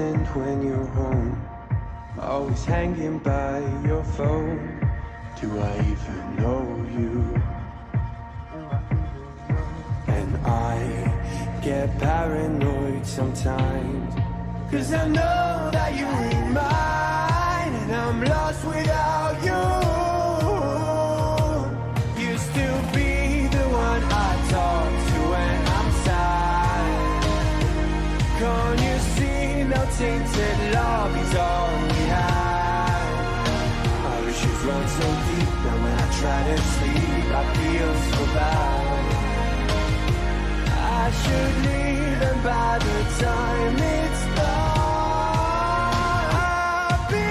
innocent when you're home, always hanging by your phone. Do I even know you? And I get paranoid sometimes, 'cause I know that you ain't mine, and I'm lost without you. You still be the one I talk to when I'm sad. Can't you see no tainted love is all we have? Our issues run so deep, now when I try to sleep I feel so bad. I should leave, and by the time it's done I'll be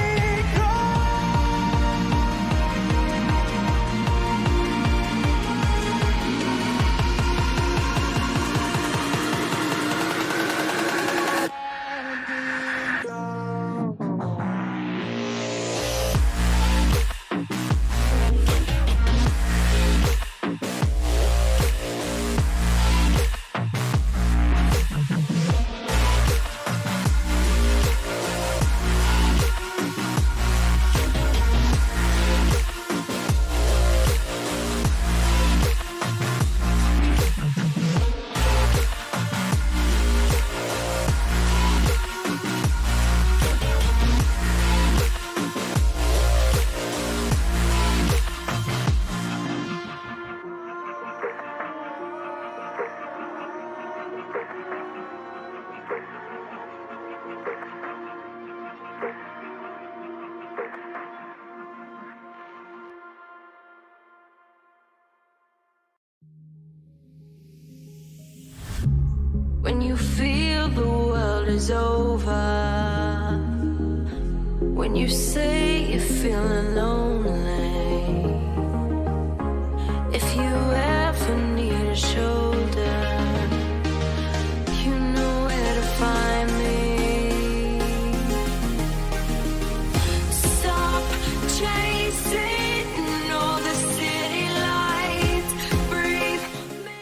When you feel the world is over, when you say you're feeling lonely, if you ever need a shoulder, you know where to find me. Stop chasing all the city lights, breathe me.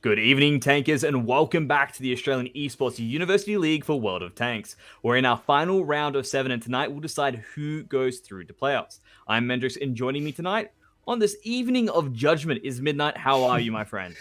Good evening, Tankers, and welcome back to the Australian Esports University League for World of Tanks. We're in our final round of 7, and tonight we'll decide who goes through to playoffs. I'm Mendrix, and joining me tonight on this evening of judgment is Midnight. How are you, my friend?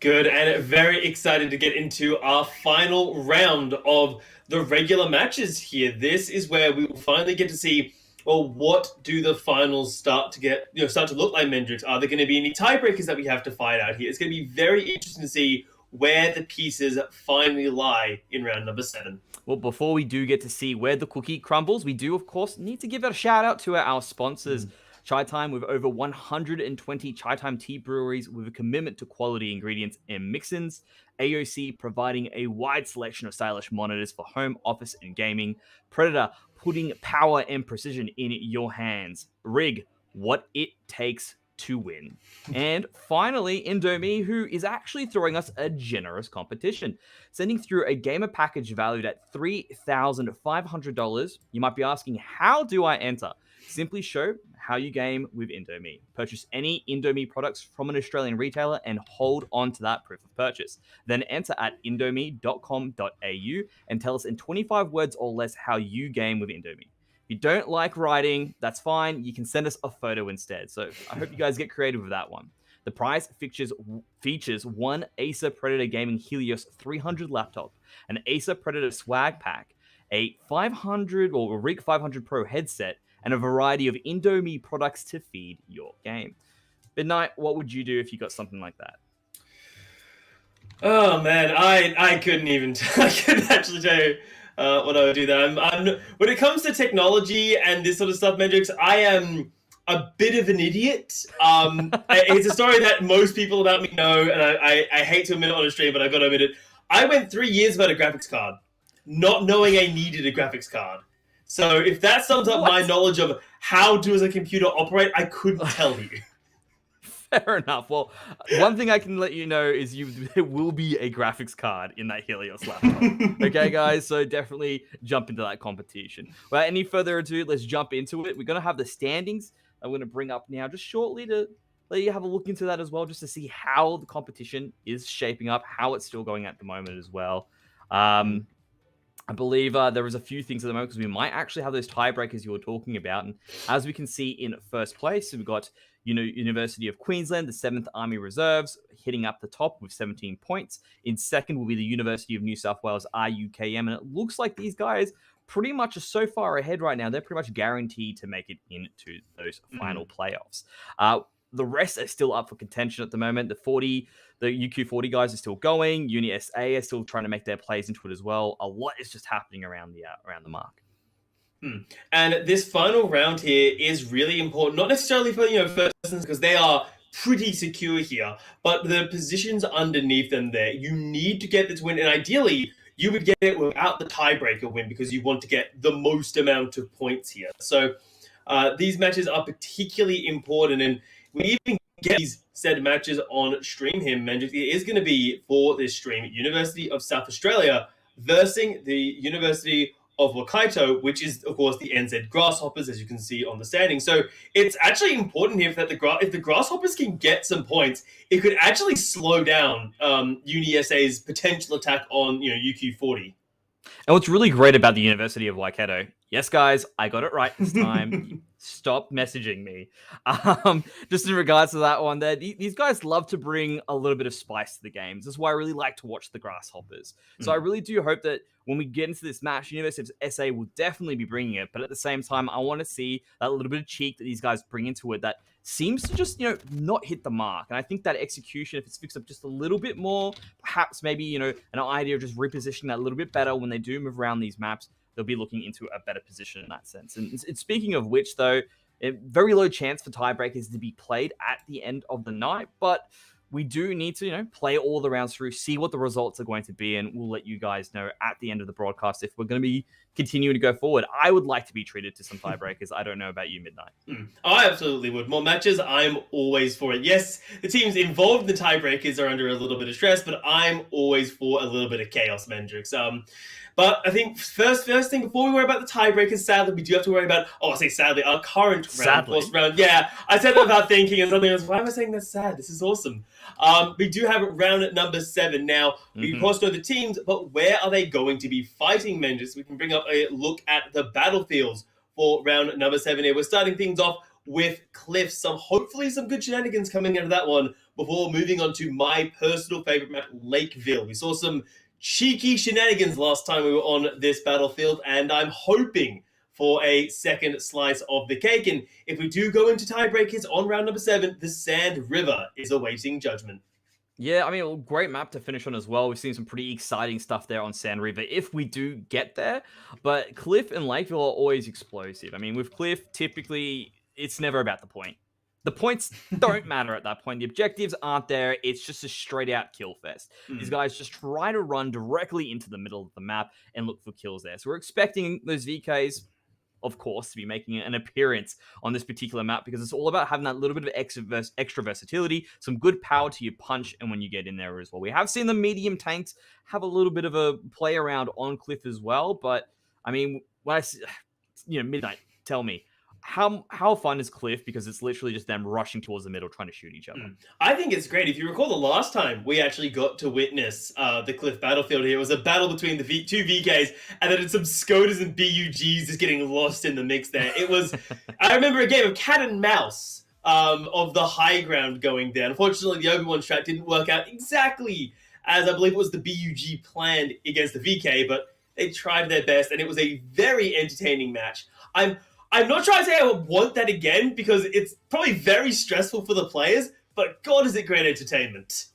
Good, and very excited to get into our final round of the regular matches here. This is where we will finally get to see, well, what do the finals start to look like, Mendrix? Are there going to be any tiebreakers that we have to fight out here? It's going to be very interesting to see where the pieces finally lie in round number 7. Well, before we do get to see where the cookie crumbles, we do, of course, need to give a shout out to our sponsors. Chatime, with over 120 Chatime tea breweries with a commitment to quality ingredients and mix-ins. AOC, providing a wide selection of stylish monitors for home, office, and gaming. Predator, putting power and precision in your hands. Rig, what it takes to win. And finally, Indomie, who is actually throwing us a generous competition, sending through a gamer package valued at $3,500. You might be asking, how do I enter? Simply show how you game with Indomie. Purchase any Indomie products from an Australian retailer and hold on to that proof of purchase. Then enter at indomie.com.au and tell us in 25 words or less how you game with Indomie. If you don't like writing, that's fine. You can send us a photo instead. So I hope you guys get creative with that one. The prize features one Acer Predator Gaming Helios 300 laptop, an Acer Predator swag pack, a 500 or a Rig 500 Pro headset, and a variety of Indomie products to feed your game. Midnight, what would you do if you got something like that? Oh man, I couldn't even. I couldn't actually tell you what I would do there. When it comes to technology and this sort of stuff, Mendrix, I am a bit of an idiot. It's a story that most people about me know, and I hate to admit it on a stream, but I've got to admit it. I went 3 years without a graphics card, not knowing I needed a graphics card. So if that sums up my knowledge of how does a computer operate, I couldn't tell you. Fair enough. Well, one thing I can let you know is there will be a graphics card in that Helios laptop. Okay, guys? So definitely jump into that competition. Without any further ado, let's jump into it. We're going to have the standings I'm going to bring up now just shortly to let you have a look into that as well, just to see how the competition is shaping up, how it's still going at the moment as well. I believe there is a few things at the moment because we might actually have those tiebreakers you were talking about. And as we can see in first place, we've got University of Queensland, the 7th Army Reserves, hitting up the top with 17 points. In second will be the University of New South Wales, RUKM. And it looks like these guys pretty much are so far ahead right now, they're pretty much guaranteed to make it into those final playoffs. The rest are still up for contention at the moment. The UQ40 guys are still going. UniSA are still trying to make their plays into it as well. A lot is just happening around the mark. And this final round here is really important, not necessarily for first instance, because they are pretty secure here, but the positions underneath them there, you need to get this win, and ideally you would get it without the tiebreaker win because you want to get the most amount of points here. So these matches are particularly important, and we even get these said matches on stream here, Mendrix. It is going to be for this stream, University of South Australia versus the University of Waikato, which is, of course, the NZ Grasshoppers, as you can see on the standing. So it's actually important here that if the Grasshoppers can get some points, it could actually slow down UniSA's potential attack on UQ40. And what's really great about the University of Waikato, yes, guys, I got it right this time. Stop messaging me. Just in regards to that one, these guys love to bring a little bit of spice to the games. That's why I really like to watch the Grasshoppers. So I really do hope that when we get into this match, University of SA will definitely be bringing it. But at the same time, I want to see that little bit of cheek that these guys bring into it that seems to just, not hit the mark. And I think that execution, if it's fixed up just a little bit more, perhaps maybe, an idea of just repositioning that a little bit better when they do move around these maps, they'll be looking into a better position in that sense. And speaking of which, though, very low chance for tiebreakers to be played at the end of the night, but we do need to, play all the rounds through, see what the results are going to be, and we'll let you guys know at the end of the broadcast if we're going to be continuing to go forward. I would like to be treated to some tiebreakers. I don't know about you, Midnight. I absolutely would. More matches, I'm always for it. Yes, the teams involved in the tiebreakers are under a little bit of stress, but I'm always for a little bit of chaos, Mendrix. But I think first thing, before we worry about the tiebreakers, sadly, we do have to worry about, I say sadly, our current round, fourth round. Yeah, I said that without thinking, and something else. Why am I saying that's sad? This is awesome. We do have round at number 7 now. We of course know the teams, but where are they going to be fighting, Mendrix? We can bring up a look at the battlefields for round number 7 here. We're starting things off with Cliff. Hopefully some good shenanigans coming out of that one before moving on to my personal favorite map, Lakeville. We saw some cheeky shenanigans last time we were on this battlefield, and I'm hoping for a second slice of the cake. And if we do go into tiebreakers on round number 7, the Sand River is awaiting judgment. Yeah, I mean, great map to finish on as well. We've seen some pretty exciting stuff there on Sand River if we do get there. But Cliff and Lakeville are always explosive. I mean, with Cliff, typically, it's never about the point. The points don't matter at that point. The objectives aren't there. It's just a straight-out kill fest. These guys just try to run directly into the middle of the map and look for kills there. So we're expecting those VKs, of course, to be making an appearance on this particular map because it's all about having that little bit of extra versatility, some good power to your punch, and when you get in there as well. We have seen the medium tanks have a little bit of a play around on Cliff as well, but, I mean, when I see, Midnight, tell me, how fun is Cliff? Because it's literally just them rushing towards the middle, trying to shoot each other. I think it's great. If you recall the last time we actually got to witness the Cliff battlefield here, it was a battle between the two VKs, and then some Scotas and BUGs just getting lost in the mix there. It was, I remember a game of cat and mouse of the high ground going down. Unfortunately, the Obi-Wan strat didn't work out exactly as I believe it was the BUG planned against the VK, but they tried their best, and it was a very entertaining match. I'm not trying to say I would want that again because it's probably very stressful for the players, but God, is it great entertainment.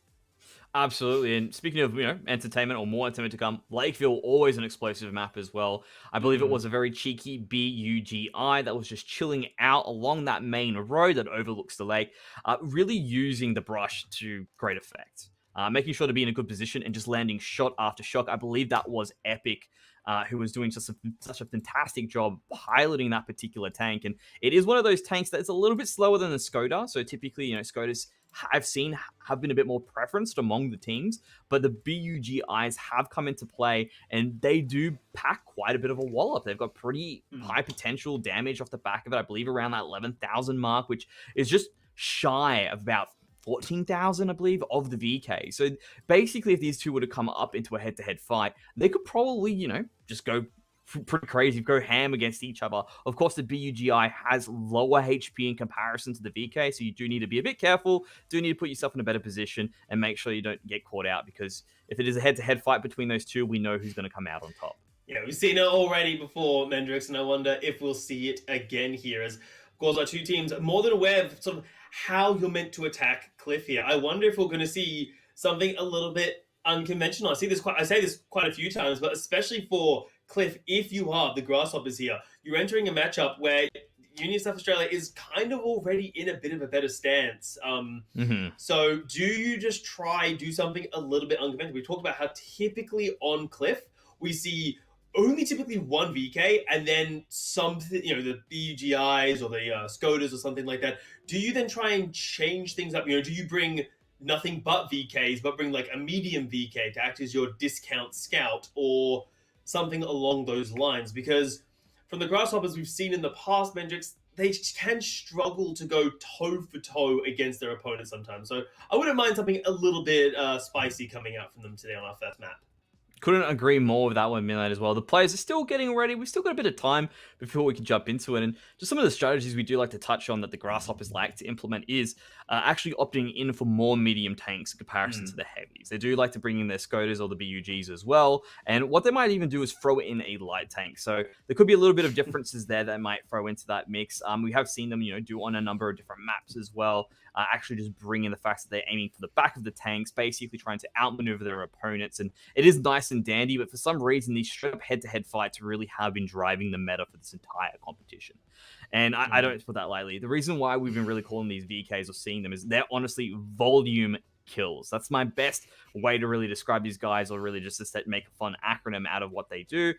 Absolutely. And speaking of, entertainment or more entertainment to come, Lakeville, always an explosive map as well. I believe it was a very cheeky BUGI that was just chilling out along that main road that overlooks the lake, really using the brush to great effect. Making sure to be in a good position and just landing shot after shot. I believe that was Epic, who was doing such a fantastic job piloting that particular tank. And it is one of those tanks that's a little bit slower than the Skoda. So typically, Skodas have been a bit more preferenced among the teams, but the BUGIs have come into play and they do pack quite a bit of a wallop. They've got pretty high potential damage off the back of it. I believe around that 11,000 mark, which is just shy of about 14,000, I believe, of the VK. So basically, if these two were to come up into a head-to-head fight, they could probably, just go pretty crazy, go ham against each other. Of course, the BUGI has lower HP in comparison to the VK, so you do need to be a bit careful, do need to put yourself in a better position, and make sure you don't get caught out, because if it is a head-to-head fight between those two, we know who's going to come out on top. Yeah, we've seen it already before, Mendrix, and I wonder if we'll see it again here, as, of course, our two teams are more than aware of sort of how you're meant to attack Cliff here. I wonder if we're going to see something a little bit unconventional. I say this quite a few times, but especially for Cliff, if you are the Grasshoppers here, you're entering a matchup where UniSA Australia is kind of already in a bit of a better stance. So do you just do something a little bit unconventional? We talked about how typically on Cliff, we see only typically one VK and then something, the BUGIs or the Skodas or something like that. Do you then try and change things up? Do you bring nothing but VKs, but bring like a medium VK to act as your discount scout or something along those lines? Because from the Grasshoppers we've seen in the past, Mendrix, they can struggle to go toe for toe against their opponents sometimes. So I wouldn't mind something a little bit spicy coming out from them today on our first map. Couldn't agree more with that one, Midnight, as well. The players are still getting ready. We've still got a bit of time before we can jump into it. And just some of the strategies we do like to touch on that the Grasshoppers like to implement is actually opting in for more medium tanks in comparison to the heavies. They do like to bring in their Skodas or the BUGs as well. And what they might even do is throw in a light tank. So there could be a little bit of differences there that might throw into that mix. We have seen them, do on a number of different maps as well. Actually just bring in the fact that they're aiming for the back of the tanks, basically trying to outmaneuver their opponents. And it is nice and dandy, but for some reason, these straight up head-to-head fights really have been driving the meta for this entire competition. And I don't put that lightly. The reason why we've been really calling these VKs or seeing them is they're honestly volume kills. That's my best way to really describe these guys, or really just to make a fun acronym out of what they do.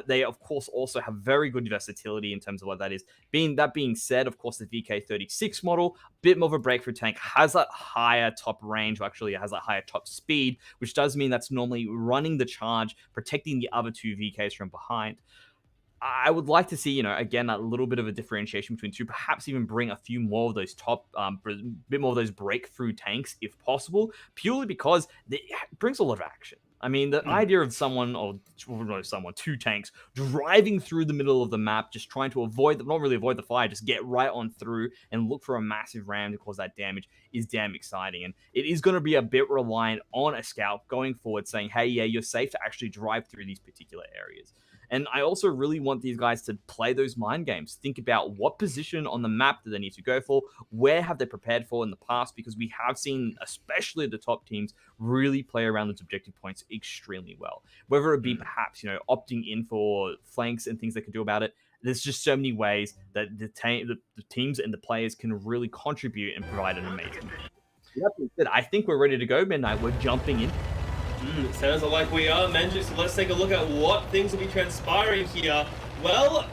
They, of course, also have very good versatility in terms of what that is. That being said, of course, the VK36 model, a bit more of a breakthrough tank, has that higher top range, or actually it has that higher top speed, which does mean that's normally running the charge, protecting the other two VKs from behind. I would like to see, again, a little bit of a differentiation between two, perhaps even bring a few more of those bit more of those breakthrough tanks if possible, purely because it brings a lot of action. I mean, the idea of two tanks driving through the middle of the map, just trying to not really avoid the fire, just get right on through and look for a massive ram to cause that damage is damn exciting. And it is going to be a bit reliant on a scout going forward saying, hey, yeah, you're safe to actually drive through these particular areas. And I also really want these guys to play those mind games. Think about what position on the map do they need to go for? Where have they prepared for in the past? Because we have seen, especially the top teams, really play around those objective points extremely well. Whether it be perhaps, opting in for flanks and things they can do about it. There's just so many ways that the teams and the players can really contribute and provide an amazing. That being said, I think we're ready to go, Midnight. We're jumping in. Sounds like we are, Mendrix. So let's take a look at what things will be transpiring here. Well,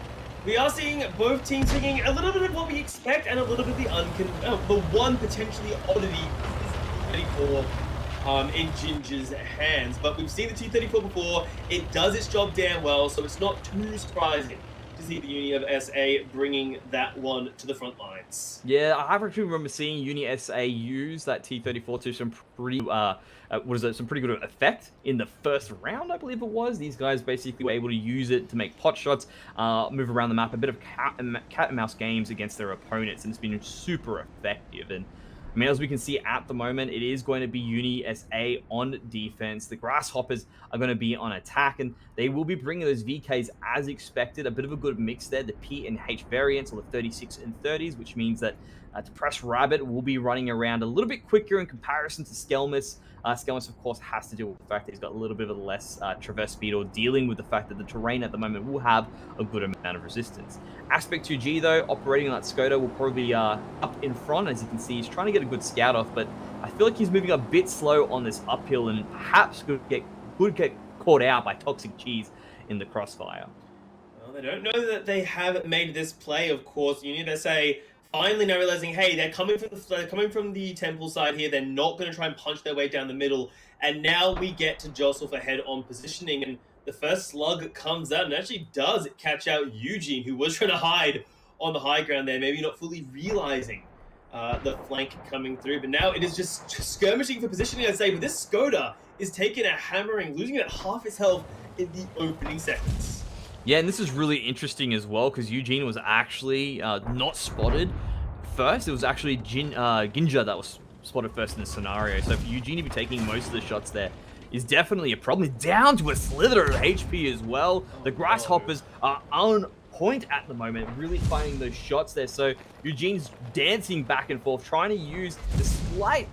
we are seeing both teams taking a little bit of what we expect and a little bit of the one potentially oddity is 234 in Ginger's hands. But we've seen the 234 before. It does its job damn well, so it's not too surprising to see the Uni of SA bringing that one to the front lines. Yeah, I actually remember seeing UniSA use that T34 to some pretty some pretty good effect in the first round, I believe it was. These guys basically were able to use it to make pot shots, move around the map, a bit of cat and mouse games against their opponents, and it's been super effective. And I mean, as we can see at the moment, it is going to be UniSA on defense. The Grasshoppers are going to be on attack, and they will be bringing those VKs as expected. A bit of a good mix there, the P and H variants, or the 36 and 30s, which means that Depressed Rabbit will be running around a little bit quicker in comparison to Skelmus. Skelmus, of course, has to deal with the fact that he's got a little bit of a less traverse speed, or dealing with the fact that the terrain at the moment will have a good amount of resistance. Aspect 2G, though, operating on that Skoda, will probably be up in front. As you can see, he's trying to get a good scout off, but I feel like he's moving a bit slow on this uphill, and perhaps could get caught out by Toxic Cheese in the crossfire. Well, they don't know that they have made this play, of course. UniSA finally now realizing, hey, they're coming from the temple side here. They're not going to try and punch their way down the middle. And now we get to jostle for head-on positioning. And the first slug comes out and actually does catch out Eugene, who was trying to hide on the high ground there, maybe not fully realizing the flank coming through. But now it is just skirmishing for positioning, I'd say. But this Skoda is taking a hammering, losing it at half its health in the opening seconds. Yeah, and this is really interesting as well, because Eugene was actually not spotted first. It was actually Ginja that was spotted first in the scenario. So for Eugene to be taking most of the shots there is definitely a problem. He's down to a slither of HP as well. The Grasshoppers are on point at the moment, really finding those shots there. So Eugene's dancing back and forth, trying to use the slight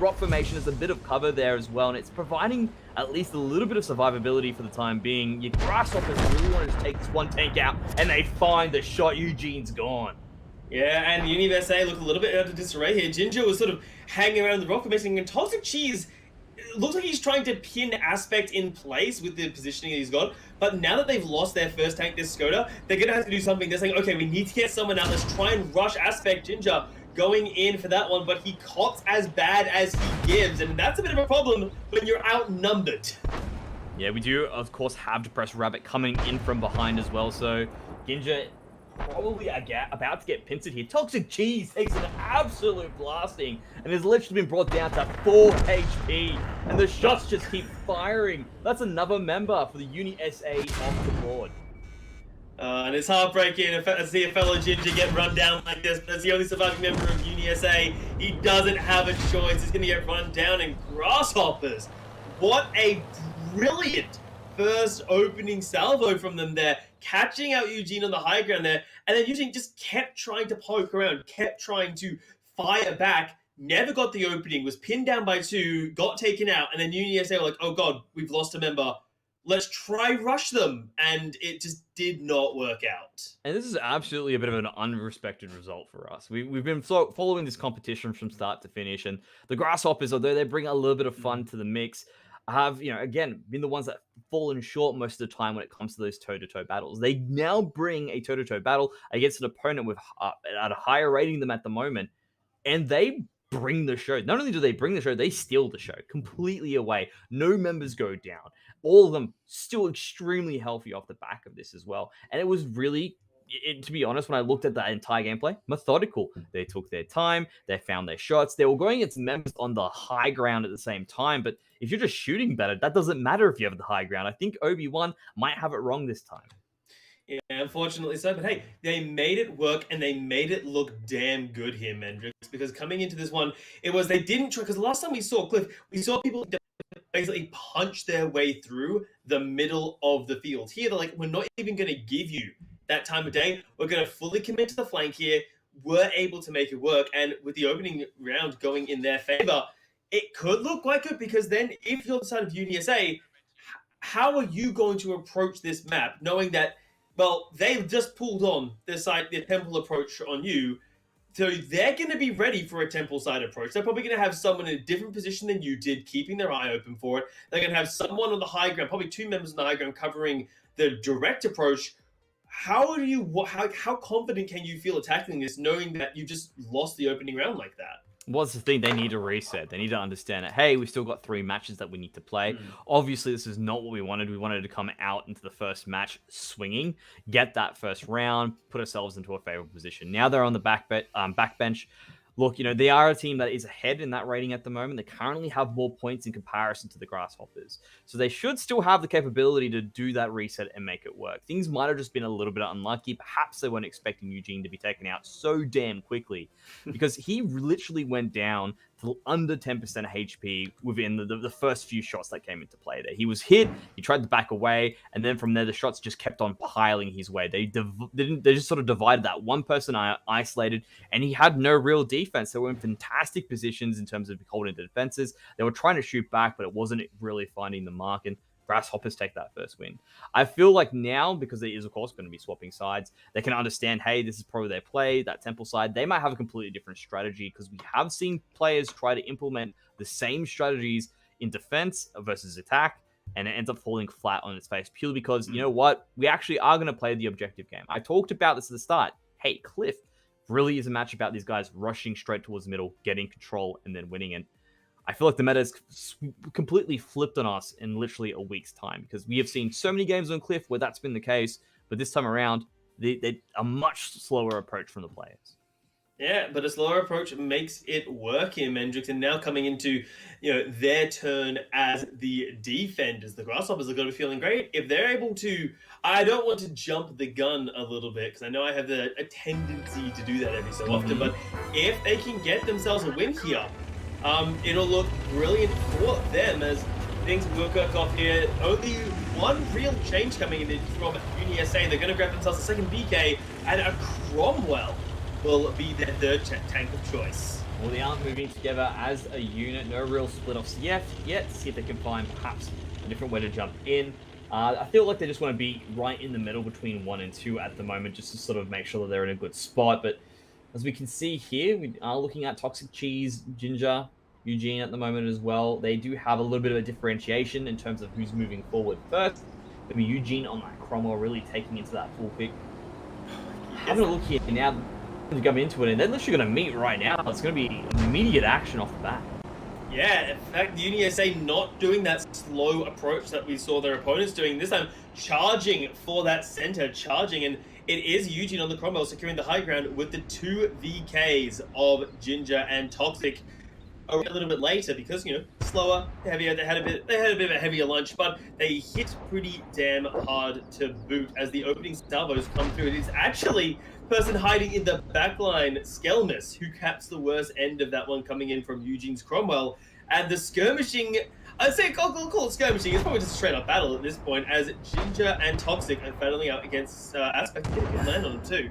rock formation as a bit of cover there as well, and it's providing at least a little bit of survivability for the time being. Your Grasshoppers really wanted to take this one tank out, and they find the shot. Eugene's gone. Yeah, and UniSA look a little bit out of disarray here. Ginger was sort of hanging around the rock formation, and Toxic Cheese looks like he's trying to pin Aspect in place with the positioning that he's got. But now that they've lost their first tank, this Skoda, they're going to have to do something. They're saying, okay, we need to get someone out. Let's try and rush Aspect. Ginger going in for that one, but he cops as bad as he gives, and that's a bit of a problem when you're outnumbered. Yeah, we do, of course, have Depressed Rabbit coming in from behind as well, so Ginja probably about to get pincered here. Toxic Cheese takes an absolute blasting and has literally been brought down to 4 HP, and the shots just keep firing. That's another member for the UniSA off the board. And it's heartbreaking to see a fellow Ginger get run down like this, but as the only surviving member of UniSA, he doesn't have a choice. He's going to get run down in Grasshoppers. What a brilliant first opening salvo from them there, catching out Eugene on the high ground there, and then Eugene just kept trying to poke around, kept trying to fire back, never got the opening, was pinned down by 2, got taken out, and then UniSA were like, oh god, we've lost a member. let's try rush them, and it just did not work out. And this is absolutely a bit of an unrespected result for us. We've been following this competition from start to finish, and the Grasshoppers, although they bring a little bit of fun to the mix, have, again, been the ones that fallen short most of the time when it comes to those toe-to-toe battles. They now bring a toe-to-toe battle against an opponent with at a higher rating than them at the moment, and they bring the show. Not only do they bring the show, they steal the show completely away. No members go down. All of them still extremely healthy off the back of this as well. And it was really, to be honest, when I looked at that entire gameplay, methodical. They took their time. They found their shots. They were going against members on the high ground at the same time. But if you're just shooting better, that doesn't matter if you have the high ground. I think Obi-Wan might have it wrong this time. Yeah, unfortunately so. But hey, they made it work, and they made it look damn good here, Mendrix. Because coming into this one, they didn't try. Because the last time we saw Cliff, we saw people basically punch their way through the middle of the field. Here, they're like, we're not even going to give you that time of day. We're going to fully commit to the flank here. We're able to make it work. And with the opening round going in their favor, it could look quite good, because then if you're the side of UniSA, how are you going to approach this map knowing that, well, they've just pulled on their temple approach on you, so they're going to be ready for a temple side approach. They're probably going to have someone in a different position than you did, keeping their eye open for it. They're going to have someone on the high ground, probably two members on the high ground, covering the direct approach. How confident can you feel attacking this, knowing that you just lost the opening round like that? What's the thing? They need to reset. They need to understand that, hey, we've still got 3 matches that we need to play. Obviously, this is not what we wanted. We wanted to come out into the first match swinging, get that first round, put ourselves into a favorable position. Now they're on the backbench. Look, they are a team that is ahead in that rating at the moment. They currently have more points in comparison to the Grasshoppers. So they should still have the capability to do that reset and make it work. Things might have just been a little bit unlucky. Perhaps they weren't expecting Eugene to be taken out so damn quickly, because he literally went down to under 10% HP within the first few shots that came into play there. He was hit, he tried to back away, and then from there, the shots just kept on piling his way. They just sort of divided that. One person isolated, and he had no real defense. They were in fantastic positions in terms of holding the defenses. They were trying to shoot back, but it wasn't really finding the mark, and Grasshoppers take that first win. I feel like now, because there is, of course, going to be swapping sides, they can understand, hey, this is probably their play, that temple side. They might have a completely different strategy, because we have seen players try to implement the same strategies in defense versus attack, and it ends up falling flat on its face, purely because, you know what, we actually are going to play the objective game. I talked about this at the start. Hey, Cliff really is a match about these guys rushing straight towards the middle, getting control, and then winning it. I feel like the meta is completely flipped on us in literally a week's time, because we have seen so many games on Cliff where that's been the case, but this time around, they a much slower approach from the players. Yeah, but a slower approach makes it work here, Mendrix. And now coming into their turn as the defenders, the Grasshoppers are going to be feeling great if they're able to. I don't want to jump the gun a little bit, because I know I have a tendency to do that every so often. But if they can get themselves a win here, it'll look brilliant for them as things will work off here. Only one real change coming in from UniSA. They're going to grab themselves a second BK, and a Cromwell will be their third tank of choice. Well, they aren't moving together as a unit. No real split-offs yet. See if they can find perhaps a different way to jump in. I feel like they just want to be right in the middle between 1 and 2 at the moment, just to sort of make sure that they're in a good spot. But as we can see here, we are looking at Toxic Cheese, Ginger, Eugene at the moment as well. They do have a little bit of a differentiation in terms of who's moving forward first. Maybe Eugene on that Cromwell really taking into that full pick. Having a look here now, to come into it, and they're literally going to meet right now. It's going to be immediate action off the bat. Yeah, in fact, UniSA not doing that slow approach that we saw their opponents doing. This time, charging for that center, and it is Eugene on the Cromwell securing the high ground with the 2 VKs of Ginger and Toxic a little bit later, because slower, heavier. They had a bit of a heavier lunch, but they hit pretty damn hard to boot as the opening salvos come through. It is actually person hiding in the backline, Skelmus, who caps the worst end of that one, coming in from Eugene's Cromwell. And the skirmishing, I'd say call it skirmishing. It's probably just a straight up battle at this point, as Ginger and Toxic are battling out against Aspect. Get a good land on them too.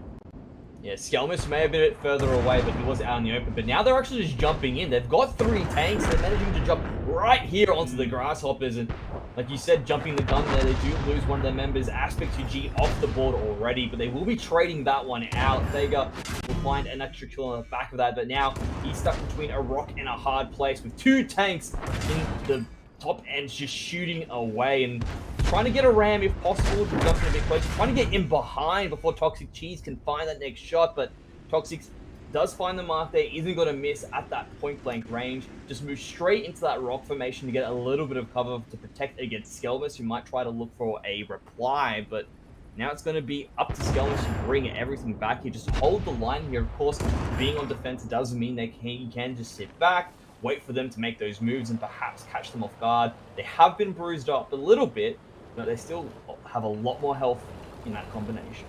Yeah, Skelmus may have been a bit further away, but he was out in the open. But now they're actually just jumping in. They've got 3 tanks. They're managing to jump right here onto the Grasshoppers. And like you said, jumping the gun there, they do lose one of their members, Aspect 2G, off the board already. But they will be trading that one out. Vega will find an extra kill on the back of that. But now he's stuck between a rock and a hard place with 2 tanks in the top end just shooting away and trying to get a ram if possible, to jump in a bit closer, trying to get in behind before Toxic Cheese can find that next shot, but Toxic does find the mark there, isn't going to miss at that point blank range, just moves straight into that rock formation to get a little bit of cover to protect against Skelmus, who might try to look for a reply, but now it's going to be up to Skelmus to bring everything back here, just hold the line here. Of course, being on defense doesn't mean he can just sit back, wait for them to make those moves and perhaps catch them off guard. They have been bruised up a little bit, but they still have a lot more health in that combination.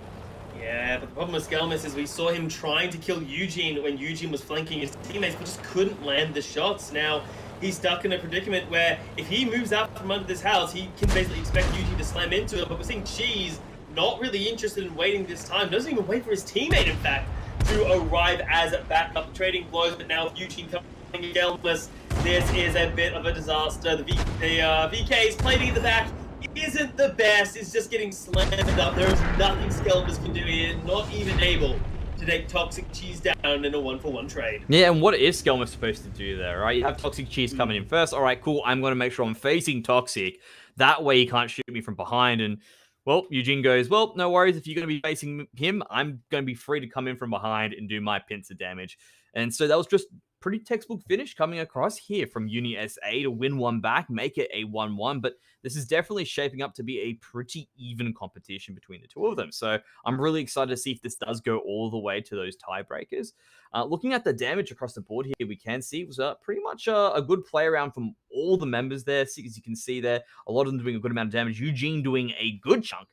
Yeah, but the problem with Skelmus is we saw him trying to kill Eugene when Eugene was flanking his teammates, but just couldn't land the shots. Now, he's stuck in a predicament where if he moves out from under this house, he can basically expect Eugene to slam into it, but we're seeing Cheese not really interested in waiting this time, doesn't even wait for his teammate, in fact, to arrive as a backup. Trading blows, but now with Eugene coming Skelmus, this is a bit of a disaster. The VK's plating in the back isn't the best. It's just getting slammed up. There is nothing Skelmus can do here, not even able to take Toxic Cheese down in a 1-for-1 trade. Yeah, and what is Skelmus supposed to do there, right? You have Toxic Cheese coming in first. All right, cool. I'm going to make sure I'm facing Toxic. That way he can't shoot me from behind. And, well, Eugene goes, well, no worries. If you're going to be facing him, I'm going to be free to come in from behind and do my pincer damage. And so that was just pretty textbook finish coming across here from UniSA to win one back, make it a 1-1. But this is definitely shaping up to be a pretty even competition between the two of them. So I'm really excited to see if this does go all the way to those tiebreakers. Looking at the damage across the board here, we can see it was pretty much a good play around from all the members there. As you can see there, a lot of them doing a good amount of damage. Eugene doing a good chunk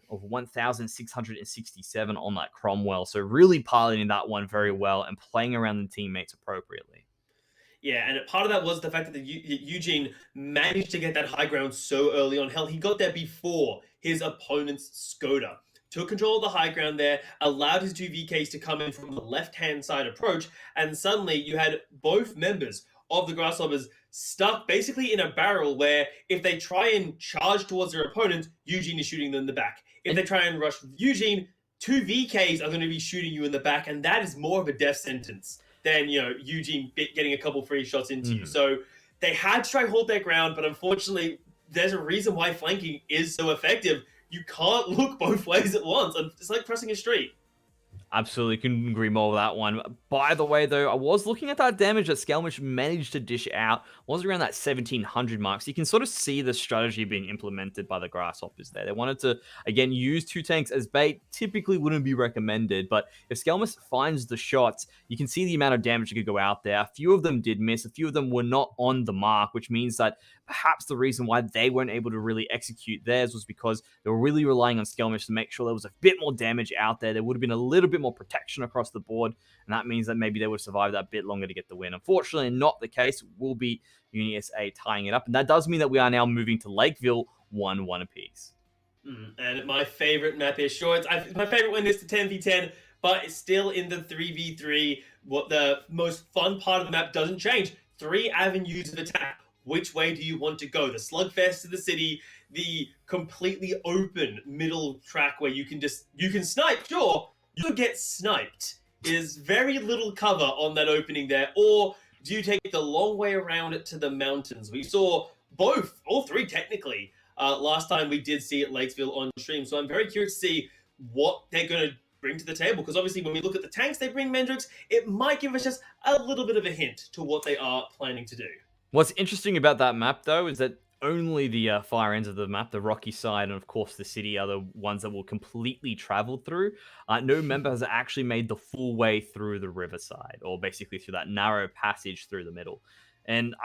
of 1,667 on that Cromwell. So really piloting that one very well and playing around the teammates appropriately. Yeah, and part of that was the fact that Eugene managed to get that high ground so early on. Hell, he got there before his opponent's Skoda. Took control of the high ground there, allowed his 2 VKs to come in from the left-hand side approach, and suddenly you had both members of the Grasshoppers stuck basically in a barrel where if they try and charge towards their opponent, Eugene is shooting them in the back. If they try and rush Eugene, 2 VKs are going to be shooting you in the back, and that is more of a death sentence than, Eugene getting a couple free shots into you. So they had to try and hold their ground, but unfortunately, there's a reason why flanking is so effective. You can't look both ways at once. It's like crossing a street. Absolutely, couldn't agree more with that one. By the way, though, I was looking at that damage that Skelmus managed to dish out. Was around that 1,700 mark. So you can sort of see the strategy being implemented by the Grasshoppers there. They wanted to, again, use 2 tanks as bait. Typically wouldn't be recommended, but if Skelmus finds the shots, you can see the amount of damage that could go out there. A few of them did miss. A few of them were not on the mark, which means that perhaps the reason why they weren't able to really execute theirs was because they were really relying on Skelmus to make sure there was a bit more damage out there. There would have been a little bit more protection across the board, and that means that maybe they would survive that bit longer to get the win. Unfortunately, not the case. Will be UniSA tying it up, and that does mean that we are now moving to Lakeville 1-1 apiece. And my favorite map is short. My favorite one is the 10v10, but it's still in the 3v3. What the most fun part of the map doesn't change. 3 avenues of attack. Which way do you want to go? The slugfest to the city, the completely open middle track where you can snipe, sure, you get sniped. There's very little cover on that opening there, or do you take the long way around it to the mountains? We saw all 3 technically, last time we did see it Lakesville on stream, so I'm very curious to see what they're going to bring to the table, because obviously when we look at the tanks they bring Mendrix, it might give us just a little bit of a hint to what they are planning to do. What's interesting about that map, though, is that only the far ends of the map, the rocky side, and of course the city are the ones that will completely travel through. No member has actually made the full way through the riverside, or basically through that narrow passage through the middle. And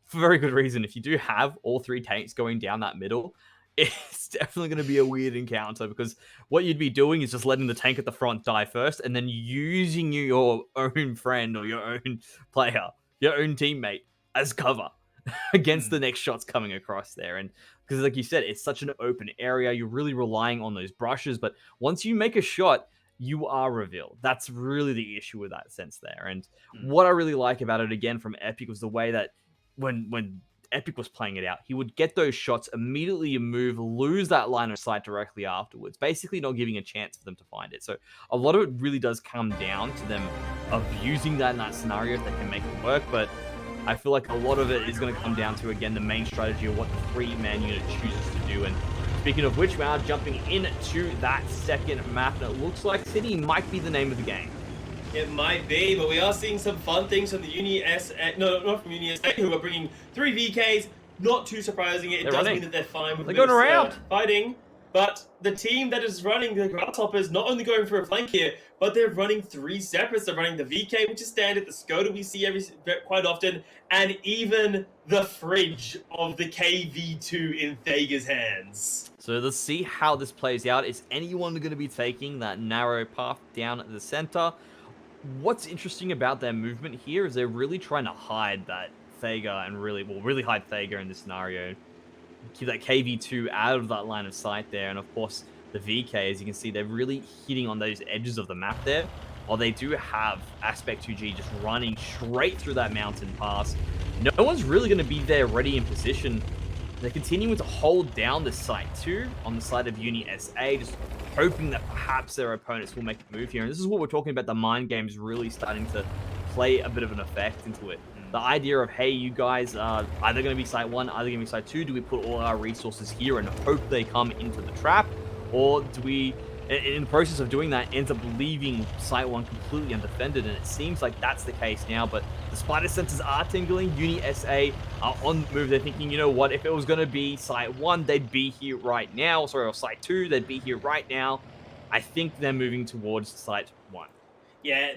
for very good reason, if you do have all 3 tanks going down that middle, it's definitely going to be a weird encounter, because what you'd be doing is just letting the tank at the front die first, and then using your own friend or your own player, your own teammate, as cover against the next shots coming across there. And because like you said, it's such an open area, you're really relying on those brushes, but once you make a shot, you are revealed. That's really the issue with that sense there. And what I really like about it, again, from Epic was the way that when Epic was playing it out, he would get those shots, immediately move, lose that line of sight directly afterwards, basically not giving a chance for them to find it. So a lot of it really does come down to them abusing that in that scenario if they can make it work. But I feel like a lot of it is going to come down to, again, the main strategy of what the three-man unit chooses to do. And speaking of which, we are jumping into that second map, and it looks like City might be the name of the game. It might be, but we are seeing some fun things from the UniSA. No, not from UniSA, who are bringing 3 VKs. Not too surprising. It does mean that they're fine with they're going around fighting. But the team that is running the Grasshoppers not only going for a flank here, but they're running 3 separates. They're running the VK, which is standard, the Skoda we see quite often, and even the fridge of the KV2 in Thager's hands. So let's see how this plays out. Is anyone going to be taking that narrow path down at the center? What's interesting about their movement here is they're really trying to hide that Thager and really hide Thager in this scenario. Keep that KV2 out of that line of sight there. And of course, the VK, as you can see, they're really hitting on those edges of the map there. While they do have Aspect 2G just running straight through that mountain pass. No one's really going to be there ready in position. They're continuing to hold down the site too on the side of UniSA, just hoping that perhaps their opponents will make a move here. And this is what we're talking about, the mind games really starting to play a bit of an effect into it. The idea of, hey, you guys are either going to be site 1, either going to be site 2. Do we put all our resources here and hope they come into the trap? Or do we, in the process of doing that, end up leaving site 1 completely undefended? And it seems like that's the case now. But the spider senses are tingling. UniSA are on the move. They're thinking, you know what, if it was going to be site 1, they'd be here right now. Sorry, or site 2, they'd be here right now. I think they're moving towards site 1. Yeah,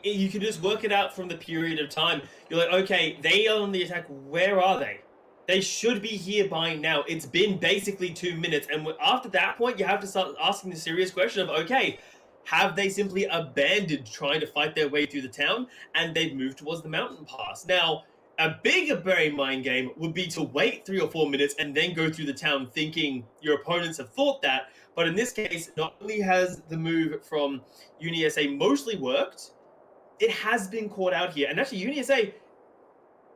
you can just work it out from the period of time. You're like, okay, they are on the attack. Where are they? They should be here by now. It's been basically 2 minutes. And after that point, you have to start asking the serious question of, okay, have they simply abandoned trying to fight their way through the town and they've moved towards the mountain pass? Now, a bigger brain mind game would be to wait 3 or 4 minutes and then go through the town thinking your opponents have thought that. But in this case, not only has the move from UniSA mostly worked, it has been caught out here. And actually, UniSA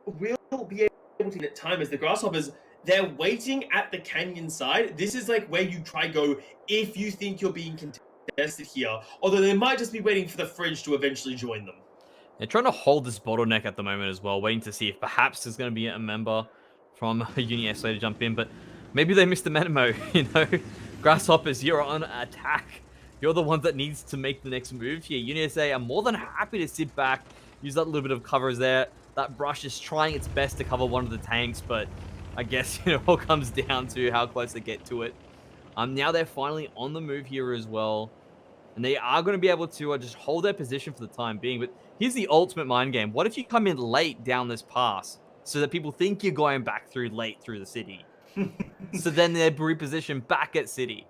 will be able to get time as the Grasshoppers, they're waiting at the canyon side. This is like where you try go if you think you're being contested here. Although they might just be waiting for the fridge to eventually join them. They're trying to hold this bottleneck at the moment as well, waiting to see if perhaps there's going to be a member from UniSA to jump in. But maybe they missed the memo, you know? Grasshoppers, you're on attack. You're the one that needs to make the next move here. UniSA are more than happy to sit back, use that little bit of cover there. That brush is trying its best to cover one of the tanks, but I guess, you know, it all comes down to how close they get to it. Now they're finally on the move here as well. And they are going to be able to just hold their position for the time being. But here's the ultimate mind game. What if you come in late down this pass so that people think you're going back through late through the city? So then they're repositioned back at City.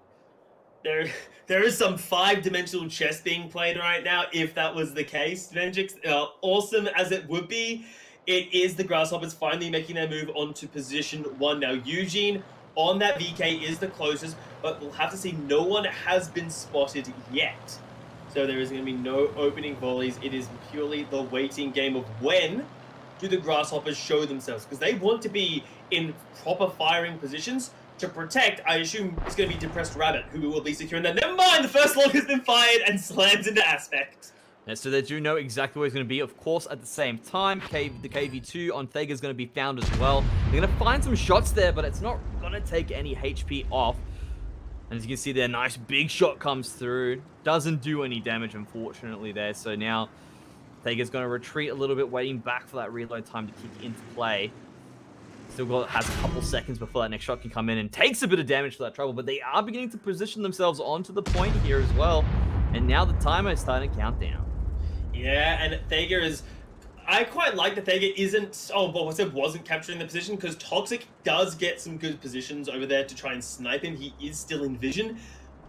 There is some 5-dimensional chess being played right now, if that was the case, Mendrix. Awesome as it would be, it is the Grasshoppers finally making their move onto position 1 now. Eugene on that VK is the closest, but we'll have to see no one has been spotted yet. So there is going to be no opening volleys. It is purely the waiting game of when do the Grasshoppers show themselves, because they want to be in proper firing positions to protect. I assume it's going to be Depressed Rabbit who will be securing that. Never mind, the first log has been fired and slams into Aspect. Yeah, so they do know exactly where it's going to be. Of course, at the same time, the KV2 on Thega is going to be found as well. They're going to find some shots there, but it's not going to take any HP off. And as you can see there, nice big shot comes through. Doesn't do any damage, unfortunately, there. So now Thega's going to retreat a little bit, waiting back for that reload time to kick into play. Still has a couple seconds before that next shot can come in and takes a bit of damage for that trouble. But they are beginning to position themselves onto the point here as well. And now the timer is starting to count down. Yeah, and Thega is... I quite like that Thega isn't... Oh, well, I said wasn't capturing the position, because Toxic does get some good positions over there to try and snipe him. He is still in vision.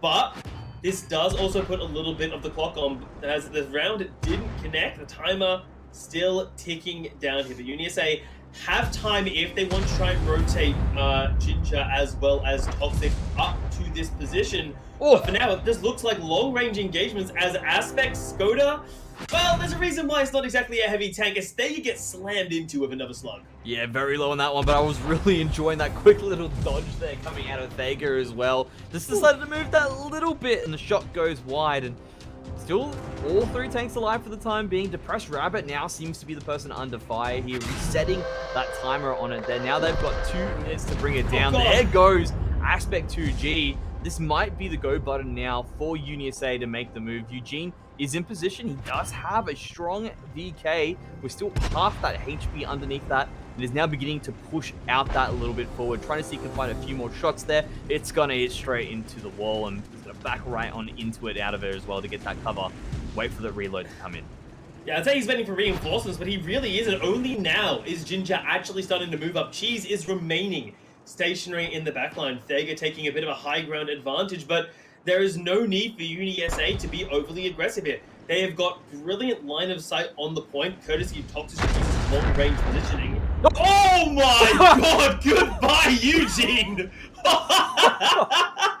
But this does also put a little bit of the clock on, as the round didn't connect. The timer still ticking down here. The UniSA have time if they want to try and rotate Ginger as well as Toxic up to this position. But for now, it just looks like long-range engagements as Aspect Skoda. Well, there's a reason why it's not exactly a heavy tank, as Thega gets slammed into with another slug. Yeah, very low on that one, but I was really enjoying that quick little dodge there coming out of Thega as well. Just decided to move that little bit, and the shot goes wide, and still all 3 tanks alive for the time being. Depressed Rabbit now seems to be the person under fire here, resetting that timer on it there. Now they've got 2 minutes to bring it down. There goes Aspect 2G. This might be the go button now for UniSA to make the move. Eugene is in position. He does have a strong VK. We're still half that HP underneath that. It is now beginning to push out that a little bit forward, trying to see if he can find a few more shots there. It's going to hit straight into the wall, and he's going to back right on into it, out of it as well to get that cover. Wait for the reload to come in. Yeah, I'd say he's waiting for reinforcements, but he really isn't. Only now is Ginger actually starting to move up. Cheese is remaining stationary in the backline. Thega taking a bit of a high ground advantage, but there is no need for UniSA to be overly aggressive here. They have got brilliant line of sight on the point, courtesy of Toxic long-range positioning. Oh my god! Goodbye, Eugene! That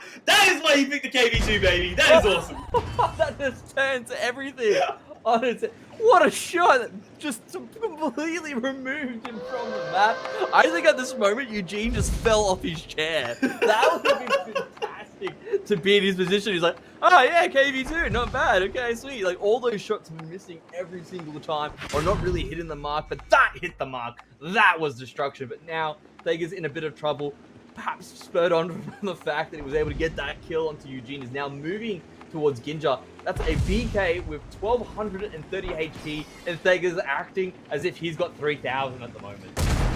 is why you picked the KV2, baby. That is awesome. That just turns everything on its head. What a shot! Just completely removed him from the map. I think at this moment, Eugene just fell off his chair. That would be fantastic to be in his position. He's like, oh yeah, KV2, not bad. Okay, sweet. Like, all those shots missing every single time, or not really hitting the mark, but that hit the mark. That was destruction. But now, Thega's in a bit of trouble. Perhaps spurred on from the fact that he was able to get that kill onto Eugene, is now moving towards Ginger. That's a BK with 1230 HP, and Thega's acting as if he's got 3000 at the moment.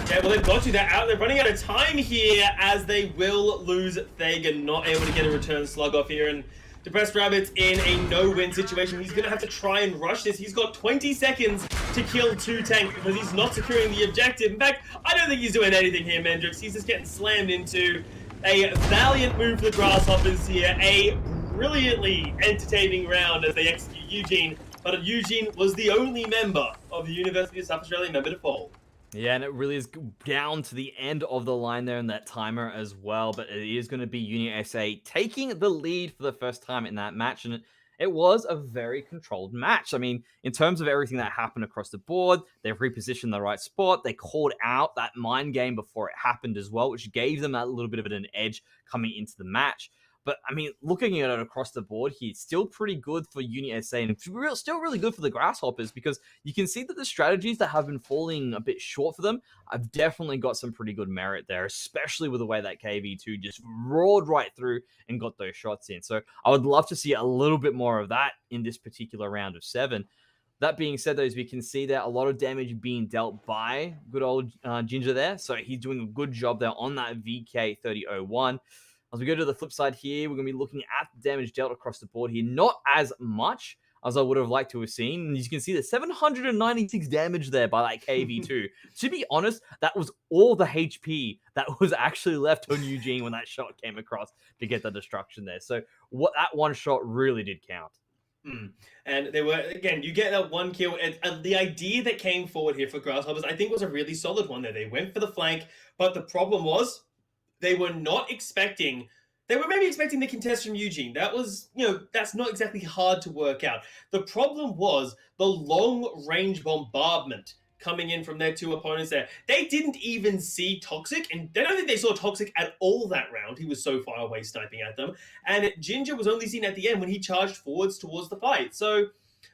Yeah, well, they've got you. They're running out of time here, as they will lose Thega, not able to get a return slug off here. And Depressed Rabbit's in a no-win situation. He's going to have to try and rush this. He's got 20 seconds to kill 2 tanks because he's not securing the objective. In fact, I don't think he's doing anything here, Mendrix. He's just getting slammed into. A valiant move for the Grasshoppers here. A brilliantly entertaining round as they execute Eugene. But Eugene was the only member of the University of South Australia member to fall. Yeah, and it really is down to the end of the line there in that timer as well. But it is going to be UniSA taking the lead for the first time in that match. And it was a very controlled match. I mean, in terms of everything that happened across the board, they've repositioned the right spot. They called out that mind game before it happened as well, which gave them that little bit of an edge coming into the match. But, I mean, looking at it across the board here, still pretty good for UniSA, and still really good for the Grasshoppers, because you can see that the strategies that have been falling a bit short for them have definitely got some pretty good merit there, especially with the way that KV2 just roared right through and got those shots in. So I would love to see a little bit more of that in this particular round of 7. That being said, though, as we can see there, a lot of damage being dealt by good old Ginger there. So he's doing a good job there on that VK 3001. As we go to the flip side here, we're going to be looking at the damage dealt across the board here. Not as much as I would have liked to have seen. And you can see the 796 damage there by that KV2. To be honest, that was all the HP that was actually left on Eugene when that shot came across to get the destruction there. So what that one shot really did count. And they were, again, you get that 1 kill. And the idea that came forward here for Grasshoppers, I think, was a really solid one there. They went for the flank, but the problem was, they were not expecting, they were maybe expecting the contest from Eugene. That was, that's not exactly hard to work out. The problem was the long-range bombardment coming in from their 2 opponents there. They didn't even see Toxic, and I don't think they saw Toxic at all that round. He was so far away sniping at them. And Ginger was only seen at the end when he charged forwards towards the fight. So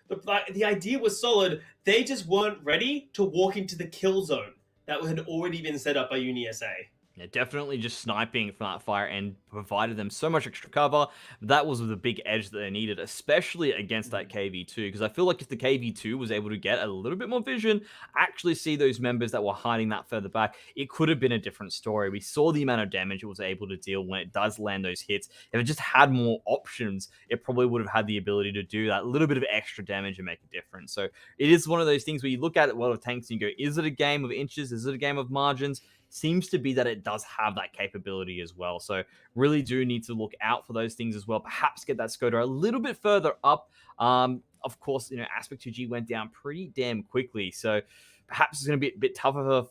the idea was solid. They just weren't ready to walk into the kill zone that had already been set up by UniSA. Yeah, definitely just sniping from that fire and provided them so much extra cover. That was the big edge that they needed, especially against that KV2, because I feel like if the KV2 was able to get a little bit more vision, actually see those members that were hiding that further back, it could have been a different story. We saw the amount of damage it was able to deal when it does land those hits. If it just had more options, it probably would have had the ability to do that little bit of extra damage and make a difference. So it is one of those things where you look at it, well, of tanks and you go, is it a game of inches? Is it a game of margins? Seems to be that it does have that capability as well. So really do need to look out for those things as well. Perhaps get that Skoda a little bit further up. of course, Aspect 2G went down pretty damn quickly. So perhaps it's going to be a bit tougher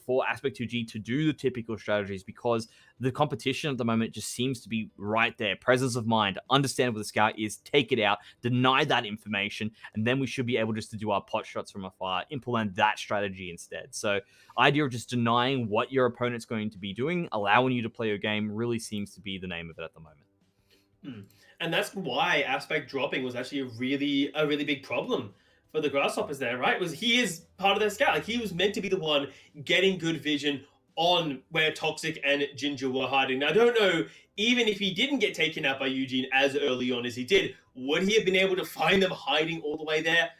for Aspect 2G to do the typical strategies because the competition at the moment just seems to be right there. Presence of mind, understand what the scout is, take it out, deny that information, and then we should be able just to do our pot shots from afar, implement that strategy instead. So idea of just denying what your opponent's going to be doing, allowing you to play your game really seems to be the name of it at the moment. And that's why Aspect dropping was actually a really big problem for the Grasshoppers there, right? He is part of their scout. Like, he was meant to be the one getting good vision on where Toxic and Ginger were hiding. Now, I don't know, even if he didn't get taken out by Eugene as early on as he did, would he have been able to find them hiding all the way there?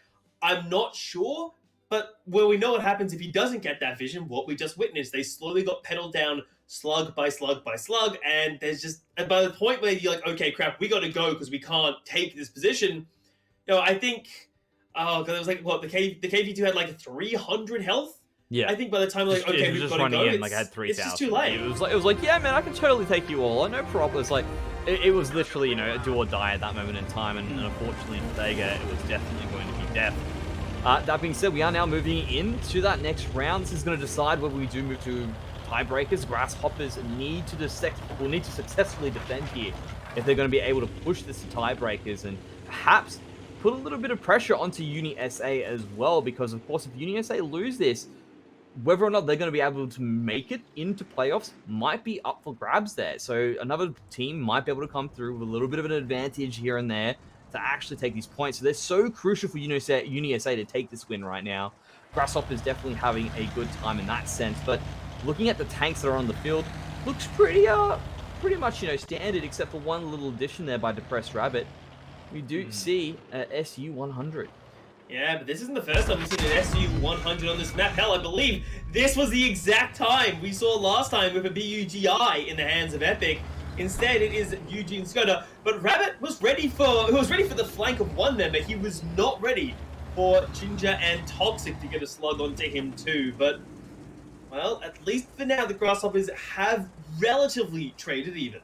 I'm not sure, but we know what happens if he doesn't get that vision, what we just witnessed. They slowly got pedaled down slug by slug by slug, and by the point where you're like, okay, crap, we got to go because we can't take this position, I think... Oh, because it was like, what, the KV2 had like 300 health? Yeah. I think by the time we're like, okay, we've got to go, I had 3,000. It's just too late. It was like, yeah, man, I can totally take you all. No problem. It's like, it was literally, a do or die at that moment in time. And unfortunately for Vega, it was definitely going to be death. That being said, we are now moving into that next round. This is going to decide whether we do move to tiebreakers. Grasshoppers need to successfully defend here if they're going to be able to push this to tiebreakers and perhaps put a little bit of pressure onto UniSA as well, because of course if UniSA lose this, whether or not they're going to be able to make it into playoffs might be up for grabs there. So another team might be able to come through with a little bit of an advantage here and there to actually take these points. So they're so crucial for UniSA to take this win right now. Grasshopper's definitely having a good time in that sense, but looking at the tanks that are on the field, looks pretty much standard, except for one little addition there by Depressed Rabbit. We do see SU-100. Yeah, but this isn't the first time we've seen an SU-100 on this map. Hell, I believe this was the exact time we saw last time with a BUGI in the hands of Epic. Instead, it is Eugene Skoda. But Rabbit was ready for the flank of one member. He was not ready for Ginger and Toxic to get a slug onto him too. But, well, at least for now, the Grasshoppers have relatively traded even.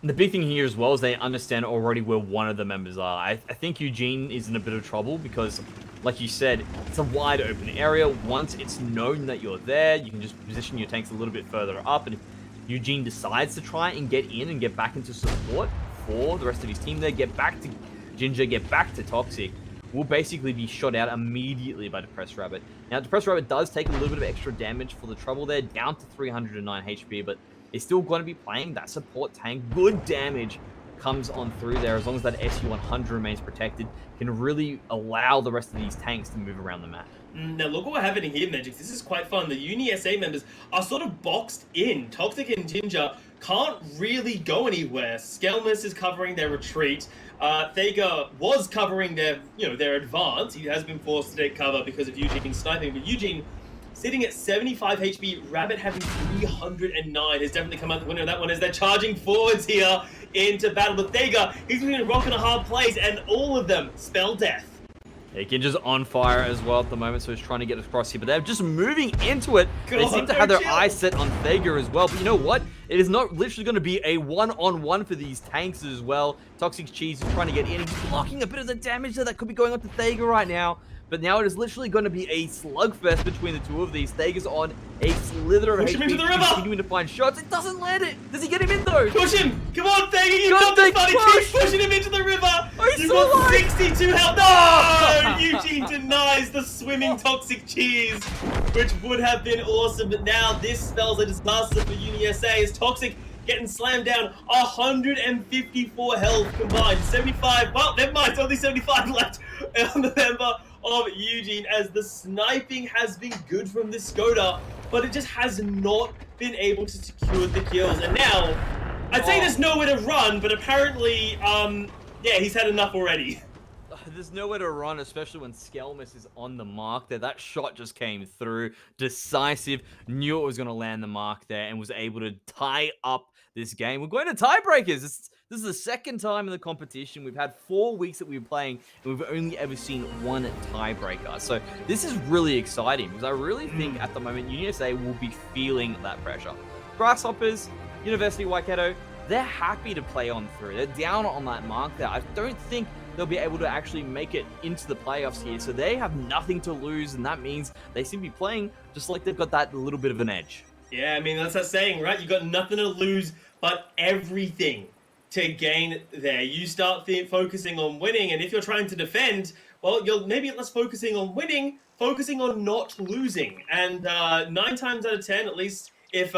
And the big thing here as well is they understand already where one of the members are. I think Eugene is in a bit of trouble because, like you said, it's a wide open area. Once it's known that you're there, you can just position your tanks a little bit further up. And if Eugene decides to try and get in and get back into support for the rest of his team there, get back to Ginger, get back to Toxic, will basically be shot out immediately by Depressed Rabbit. Now, Depressed Rabbit does take a little bit of extra damage for the trouble there, down to 309 HP, but is still going to be playing that support tank. Good damage comes on through there as long as that SU-100 remains protected, can really allow the rest of these tanks to move around the map. Now look what we're having here, Mendrix. This is quite fun. The UniSA members are sort of boxed in. Toxic and Ginger can't really go anywhere. Skelmus is covering their retreat. Thega was covering their advance. He has been forced to take cover because of Eugene sniping, but Eugene sitting at 75 HP, Rabbit having 309 has definitely come out the winner of that one as they're charging forwards here into battle. But Thega, he's been rocking a hard place, and all of them spell death. Yeah, Ginger's on fire as well at the moment, so he's trying to get across here, but they're just moving into it. They seem to have their eyes set on Thega as well, but you know what? It is not literally going to be a one-on-one for these tanks as well. Toxic Cheese is trying to get in. He's blocking a bit of the damage that could be going on to Thega right now. But now it is literally going to be a slugfest between the two of these. Thega's on a slither of Push him into the river! Continuing to find shots. It doesn't land it! Does he get him in though? Push him! Come on, Thega! You've got this, buddy! Keep pushing him into the river! You've got 62 health! No! Eugene denies the swimming Toxic Cheese, which would have been awesome. But now this spells a disaster for UniSA as Toxic getting slammed down. 154 health combined. 75. Well, never mind. Only 75 left on the member of Eugene, as the sniping has been good from this Skoda, but it just has not been able to secure the kills. And now, I'd say there's nowhere to run, but apparently, yeah, he's had enough already. There's nowhere to run, especially when Skelmus is on the mark there. That shot just came through, decisive, knew it was going to land the mark there, and was able to tie up this game. We're going to tiebreakers. This is the second time in the competition. We've had 4 weeks that we've been playing, and we've only ever seen one tiebreaker. So this is really exciting, because I really think at the moment UniSA will be feeling that pressure. Grasshoppers, University Waikato, they're happy to play on through. They're down on that mark there. I don't think they'll be able to actually make it into the playoffs here. So they have nothing to lose, and that means they seem to be playing just like they've got that little bit of an edge. Yeah, I mean, that's that saying, right? You got nothing to lose, but everything to gain there. You start focusing on winning, and if you're trying to defend, well, you're maybe less focusing on winning, focusing on not losing. And 9 times out of 10, at least if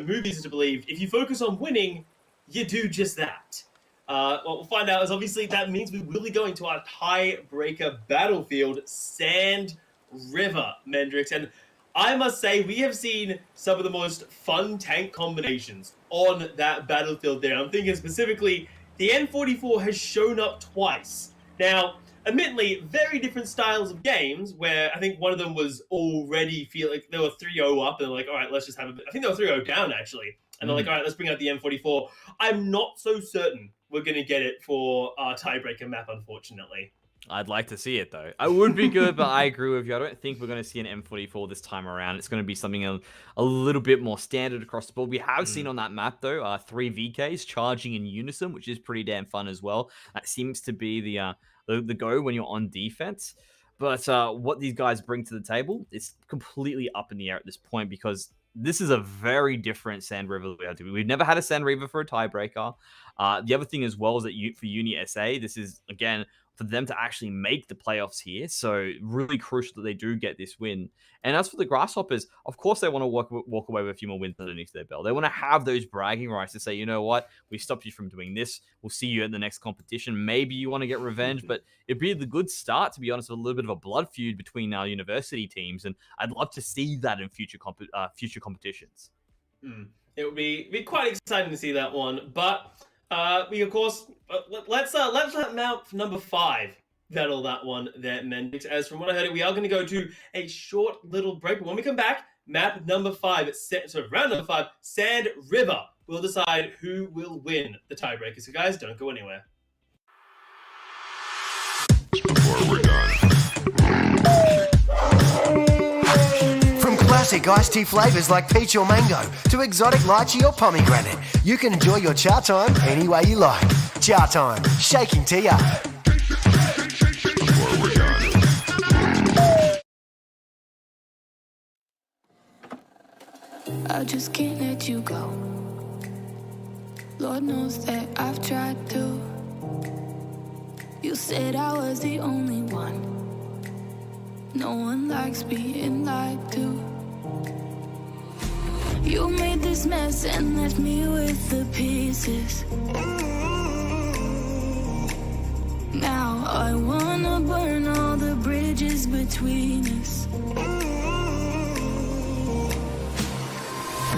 movies are to believe, if you focus on winning, you do just that. What we'll find out is obviously that means we will be going to our tiebreaker battlefield, Sand River, Mendrix. And I must say, we have seen some of the most fun tank combinations on that battlefield there. I'm thinking specifically, the N44 has shown up twice. Now, admittedly, very different styles of games, where I think one of them was already like they were 3-0 up, and they're like, all right, let's just have I think they were 3-0 down, actually. And they're like, all right, let's bring out the M44. I'm not so certain we're going to get it for our tiebreaker map, unfortunately. I'd like to see it, though. It would be good, but I agree with you. I don't think we're going to see an M44 this time around. It's going to be something a little bit more standard across the board. We have seen on that map, though, 3 VKs charging in unison, which is pretty damn fun as well. That seems to be the go when you're on defense. But what these guys bring to the table is completely up in the air at this point, because this is a very different Sand River that we have to be. We've never had a Sand River for a tiebreaker. The other thing as well is that for UniSA, this is, again, for them to actually make the playoffs here. So really crucial that they do get this win. And as for the Grasshoppers, of course they want to walk away with a few more wins underneath their belt. They want to have those bragging rights to say, you know what, we stopped you from doing this. We'll see you at the next competition. Maybe you want to get revenge, but it'd be the good start, to be honest, with a little bit of a blood feud between our university teams. And I'd love to see that in future competitions. It would be quite exciting to see that one. But we, of course, let's let map number 5 battle that one there, Mendrix. As from what I heard, we are going to go to a short little break. But when we come back, map number 5, round number 5, Sand River, will decide who will win the tiebreaker. So guys, don't go anywhere. Before we're done. From classic iced tea flavours like peach or mango to exotic lychee or pomegranate, you can enjoy your cha time any way you like. Cha time, shaking tea up. Before we're done. I just can't let you go. Lord knows that I've tried to. You said I was the only one. No one likes being lied to. You made this mess and left me with the pieces. Now I wanna burn all the bridges between us.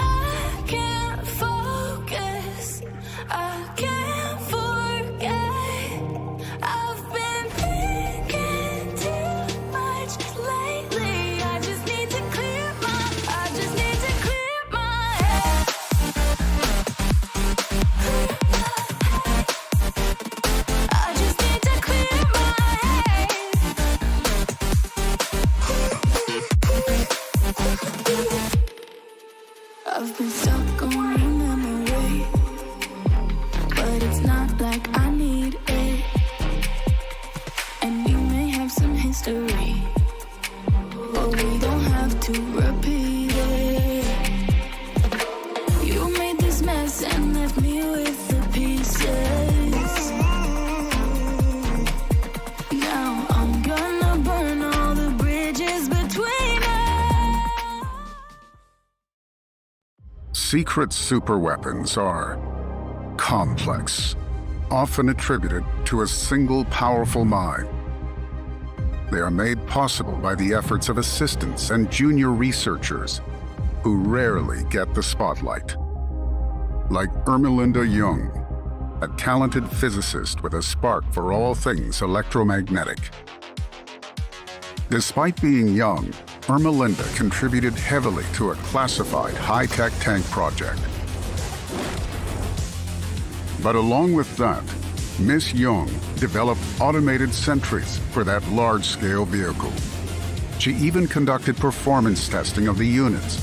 I can't focus, I can't forget. I've been thinking too much lately. I just need to clear my head. I just need to clear my head. I've been stuck on your memory, but it's not like I need it. And we may have some history, but we don't have to repeat it. You made this mess and left me with the pieces. Now I'm gonna burn all the bridges between us. Secret superweapons are complex, often attributed to a single powerful mind. They are made possible by the efforts of assistants and junior researchers who rarely get the spotlight. Like Ermelinda Jung, a talented physicist with a spark for all things electromagnetic. Despite being young, Ermelinda contributed heavily to a classified high-tech tank project. But along with that, Miss Jung developed automated sentries for that large-scale vehicle. She even conducted performance testing of the units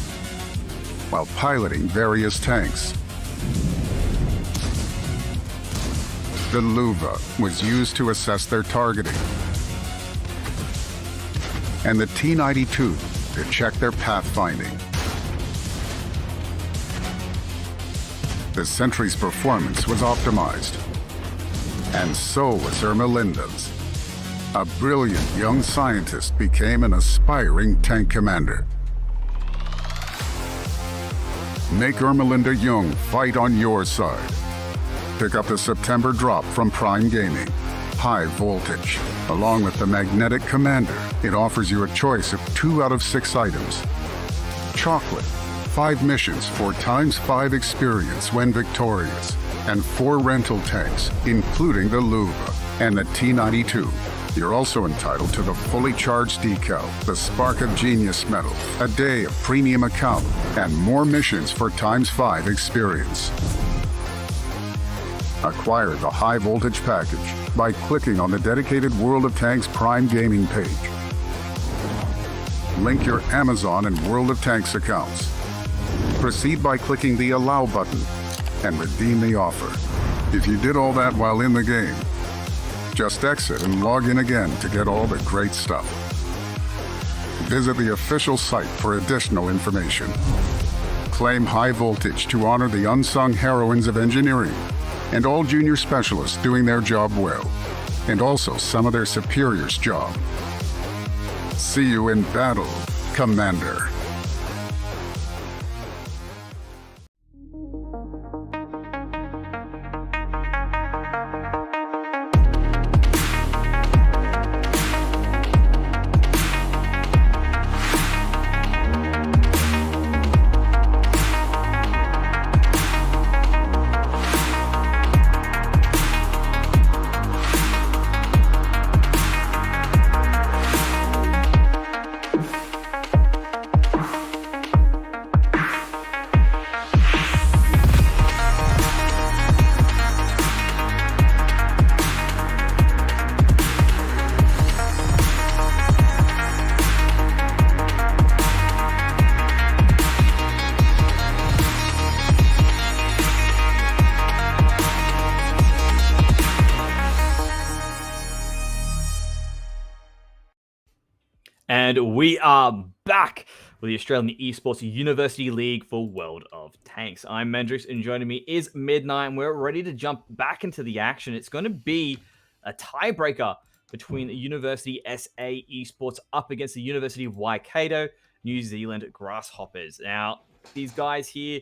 while piloting various tanks. The Luva was used to assess their targeting, and the T-92 to check their pathfinding. The Sentry's performance was optimized, and so was Ermelinda's. A brilliant young scientist became an aspiring tank commander. Make Ermelinda Jung fight on your side. Pick up the September drop from Prime Gaming. High voltage. Along with the Magnetic Commander, it offers you a choice of 2 out of 6 items. Chocolate, 5 missions for ×5 experience when victorious, and 4 rental tanks, including the Luva and the T-92. You're also entitled to the fully charged decal, the Spark of Genius medal, a day of premium account, and more missions for ×5 experience. Acquire the high voltage package by clicking on the dedicated World of Tanks Prime Gaming page. Link your Amazon and World of Tanks accounts. Proceed by clicking the Allow button and redeem the offer. If you did all that while in the game, just exit and log in again to get all the great stuff. Visit the official site for additional information. Claim high voltage to honor the unsung heroines of engineering and all junior specialists doing their job well, and also some of their superiors' job. See you in battle, Commander. And we are back with the Australian Esports University League for World of Tanks. I'm Mendrix, and joining me is Midnight, and we're ready to jump back into the action. It's going to be a tiebreaker between the University SA Esports up against the University of Waikato, New Zealand Grasshoppers. Now, these guys here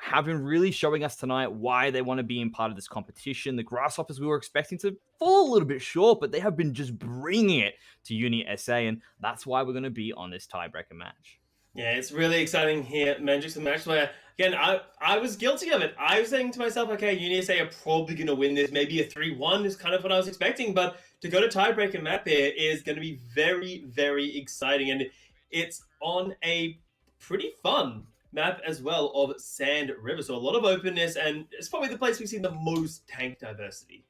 have been really showing us tonight why they want to be in part of this competition. The Grasshoppers, we were expecting to fall a little bit short, but they have been just bringing it to UniSA, and that's why we're going to be on this tiebreaker match. Yeah, it's really exciting here, Mendrix, a match where, again, I was guilty of it. I was saying to myself, okay, UniSA are probably going to win this. Maybe a 3-1 is kind of what I was expecting, but to go to tiebreaker map here is going to be very, very exciting, and it's on a pretty fun map as well of Sand River. So a lot of openness, and it's probably the place we've seen the most tank diversity.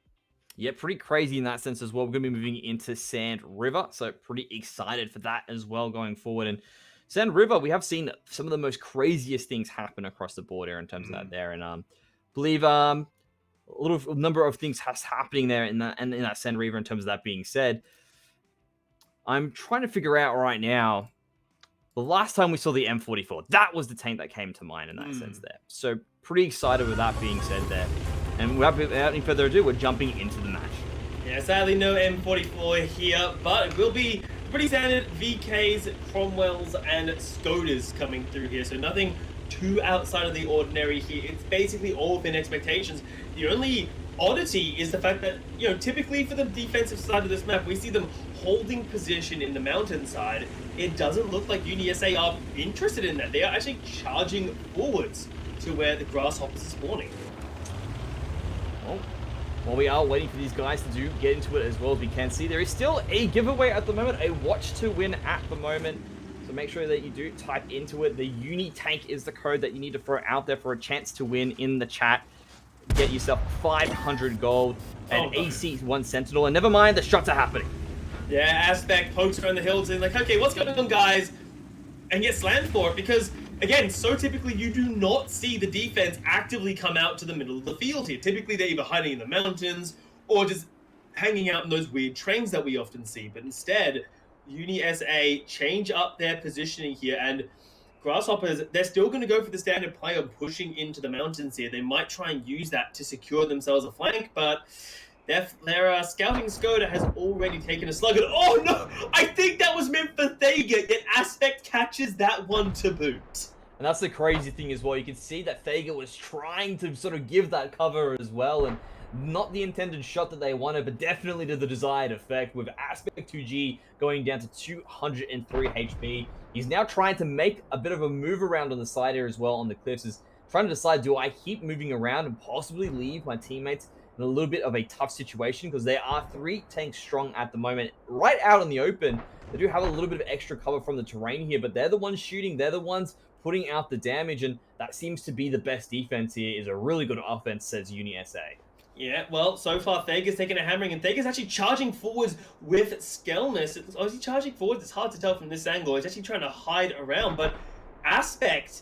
Yeah, pretty crazy in that sense as well. We're going to be moving into Sand River, so pretty excited for that as well going forward. And Sand River, we have seen some of the most craziest things happen across the board here in terms of that there. And I believe a little number of things has happening there in that Sand River in terms of that being said. I'm trying to figure out right now, the last time we saw the M44, that was the tank that came to mind in that sense there. So pretty excited with that being said there. And without any further ado, we're jumping into the match. Yeah, sadly no M44 here, but it will be pretty standard VKs, Cromwells, and Skoders coming through here. So nothing too outside of the ordinary here. It's basically all within expectations. The only oddity is the fact that, typically for the defensive side of this map, we see them holding position in the mountainside. It doesn't look like UniSA are interested in that. They are actually charging forwards to where the Grasshoppers are spawning. Well, we are waiting for these guys to get into it as well as we can see. There is still a giveaway at the moment, a watch to win at the moment. So make sure that you do type into it. The Uni Tank is the code that you need to throw out there for a chance to win in the chat. Get yourself 500 gold and AC1 Sentinel. And never mind, the shots are happening. Yeah, Aspect pokes around the hills and like, okay, what's going on, guys? And get slammed for it because, again, so typically you do not see the defense actively come out to the middle of the field here. Typically they're either hiding in the mountains or just hanging out in those weird trains that we often see. But instead, UniSA change up their positioning here, and Grasshoppers, they're still going to go for the standard play of pushing into the mountains here. They might try and use that to secure themselves a flank, but their scouting Skoda has already taken a slug. And oh no! I think that was meant for Thega, yet Aspect catches that one to boot. And that's the crazy thing as well. You can see that Thega was trying to sort of give that cover as well, and not the intended shot that they wanted, but definitely to the desired effect, with Aspect 2G going down to 203 HP. He's now trying to make a bit of a move around on the side here as well on the cliffs. Is trying to decide, do I keep moving around and possibly leave my teammates in a little bit of a tough situation, because they are 3 tanks strong at the moment, right out in the open. They do have a little bit of extra cover from the terrain here, but they're the ones shooting, they're the ones putting out the damage, and that seems to be the best defense here. Is a really good offense, says UniSA. Yeah, well, so far Thega's taking a hammering, and Thega's actually charging forwards with Skelmus. Is he charging forwards? It's hard to tell from this angle. He's actually trying to hide around, but Aspect,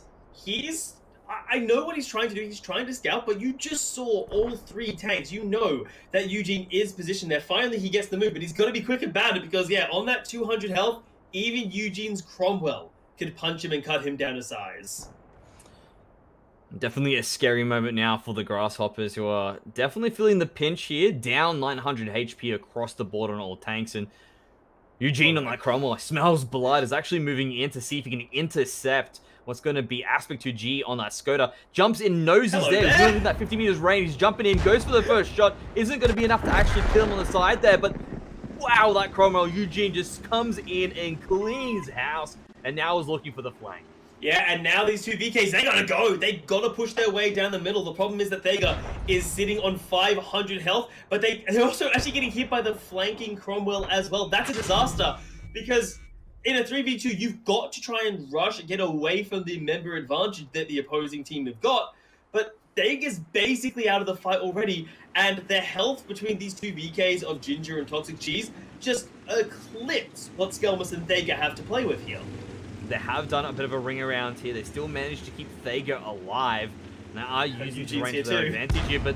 I know what he's trying to do. He's trying to scout, but you just saw all 3 tanks. You know that Eugene is positioned there. Finally, he gets the move, but he's got to be quick about it, because, yeah, on that 200 health, even Eugene's Cromwell could punch him and cut him down to size. Definitely a scary moment now for the Grasshoppers, who are definitely feeling the pinch here. Down 900 HP across the board on all tanks, and Eugene on that Cromwell smells blood, is actually moving in to see if he can intercept what's going to be Aspect 2G on that Skoda. Jumps in, knows he's there. He's within that 50 meters range. He's jumping in, goes for the first shot. Isn't going to be enough to actually kill him on the side there, but wow, that Cromwell, Eugene just comes in and cleans house, and now is looking for the flank. Yeah, and now these 2 VKs, they gotta go. They gotta push their way down the middle. The problem is that Thega is sitting on 500 health, but they're also actually getting hit by the flanking Cromwell as well. That's a disaster, because in a 3v2, you've got to try and rush and get away from the member advantage that the opposing team have got. But Thega's basically out of the fight already, and the health between these 2 VKs of Ginger and Toxic Cheese just eclipse what Skelmus and Thega have to play with here. They have done a bit of a ring around here. They still managed to keep Thega alive. They are using terrain to their advantage here, but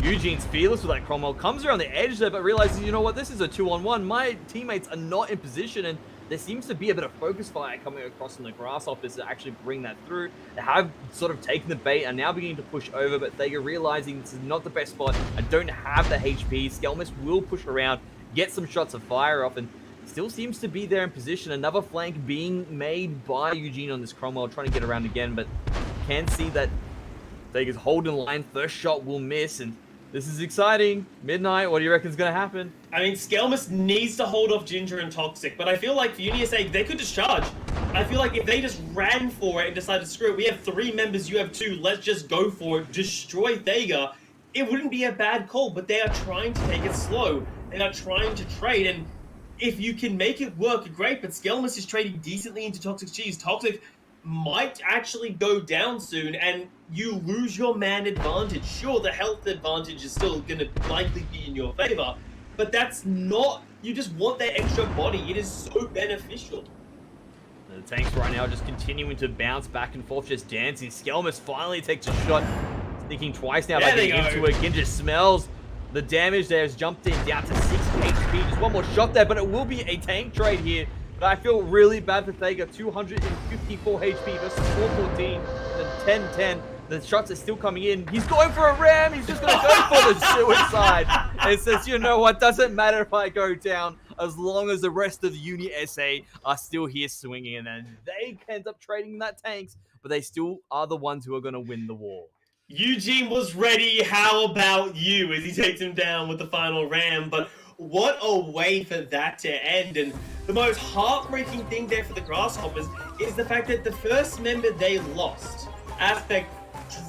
Eugene's fearless with that Cromwell. Comes around the edge there, but realizes, you know what, this is a 2-on-1. My teammates are not in position, and there seems to be a bit of focus fire coming across from the Grasshoppers to actually bring that through. They have sort of taken the bait and now beginning to push over, but Thega realizing this is not the best spot. I don't have the HP. Skelmus will push around, get some shots of fire off, and still seems to be there in position. Another flank being made by Eugene on this Cromwell, trying to get around again, but can see that Thega's holding line. First shot will miss, and this is exciting. Midnight, what do you reckon is going to happen? I mean, Skelmus needs to hold off Ginger and Toxic, but I feel like for UniSA, they could just charge. I feel like if they just ran for it and decided, screw it, we have 3 members, you have 2, let's just go for it, destroy Thega, it wouldn't be a bad call, but they are trying to take it slow. They are trying to trade, and if you can make it work, great, but Skelmus is trading decently into Toxic Cheese. Toxic might actually go down soon, and you lose your man advantage. Sure, the health advantage is still going to likely be in your favor, but that's not... You just want that extra body. It is so beneficial. The tanks right now just continuing to bounce back and forth, just dancing. Skelmus finally takes a shot. Thinking twice now about getting into it. Ginja smells the damage there, has jumped in down to 6 HP. Just one more shot there, but it will be a tank trade here. But I feel really bad for Thega. 254 HP versus 414, then 1010. The shots are still coming in. He's going for a ram. He's just going to go for the suicide. And says, you know what? Doesn't matter if I go down as long as the rest of the UniSA are still here swinging. And then they end up trading that tanks, but they still are the ones who are going to win the war. Eugene was ready. How about you? As he takes him down with the final ram. But what a way for that to end. And the most heartbreaking thing there for the Grasshoppers is the fact that the first member they lost, Aspect,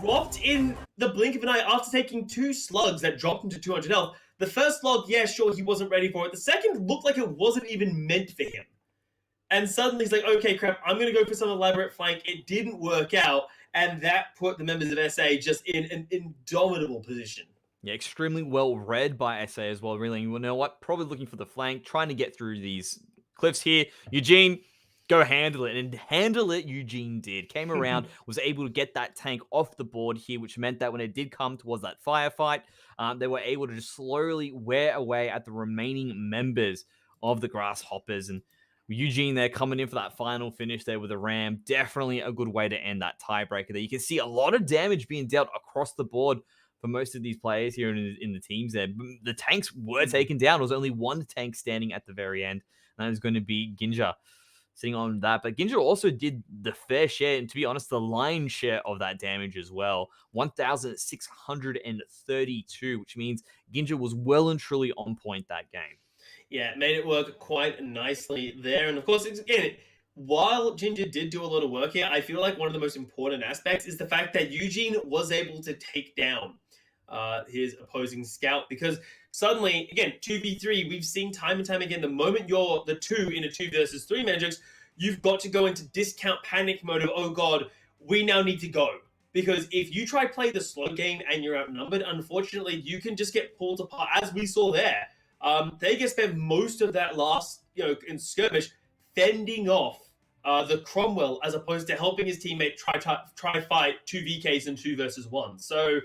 dropped in the blink of an eye after taking 2 slugs that dropped him to 200 health. The first slug, yeah, sure, he wasn't ready for it. The second looked like it wasn't even meant for him. And suddenly he's like, okay, crap, I'm going to go for some elaborate flank. It didn't work out. And that put the members of SA just in an indomitable position. Yeah, extremely well read by SA as well. Really, you know what? Probably looking for the flank, trying to get through these cliffs here. Eugene, go handle it. And handle it, Eugene did. Came around, was able to get that tank off the board here, which meant that when it did come towards that firefight, they were able to just slowly wear away at the remaining members of the Grasshoppers. And Eugene there coming in for that final finish there with a ram. Definitely a good way to end that tiebreaker there. You can see a lot of damage being dealt across the board for most of these players here in the teams there. The tanks were taken down. There was only one tank standing at the very end. And that is going to be Ginja sitting on that. But Ginja also did the fair share, and to be honest, the lion's share of that damage as well. 1,632, which means Ginja was well and truly on point that game. Yeah, it made it work quite nicely there. And of course, again, while Ginger did do a lot of work here, I feel like one of the most important aspects is the fact that Eugene was able to take down his opposing scout, because suddenly, again, 2v3, we've seen time and time again, the moment you're the 2 in a 2 versus 3 Mendrix, you've got to go into discount panic mode of, oh god, we now need to go. Because if you try to play the slow game and you're outnumbered, unfortunately, you can just get pulled apart, as we saw there. They get spent most of that last, in skirmish, fending off the Cromwell, as opposed to helping his teammate try fight 2 VKs and 2 versus 1. So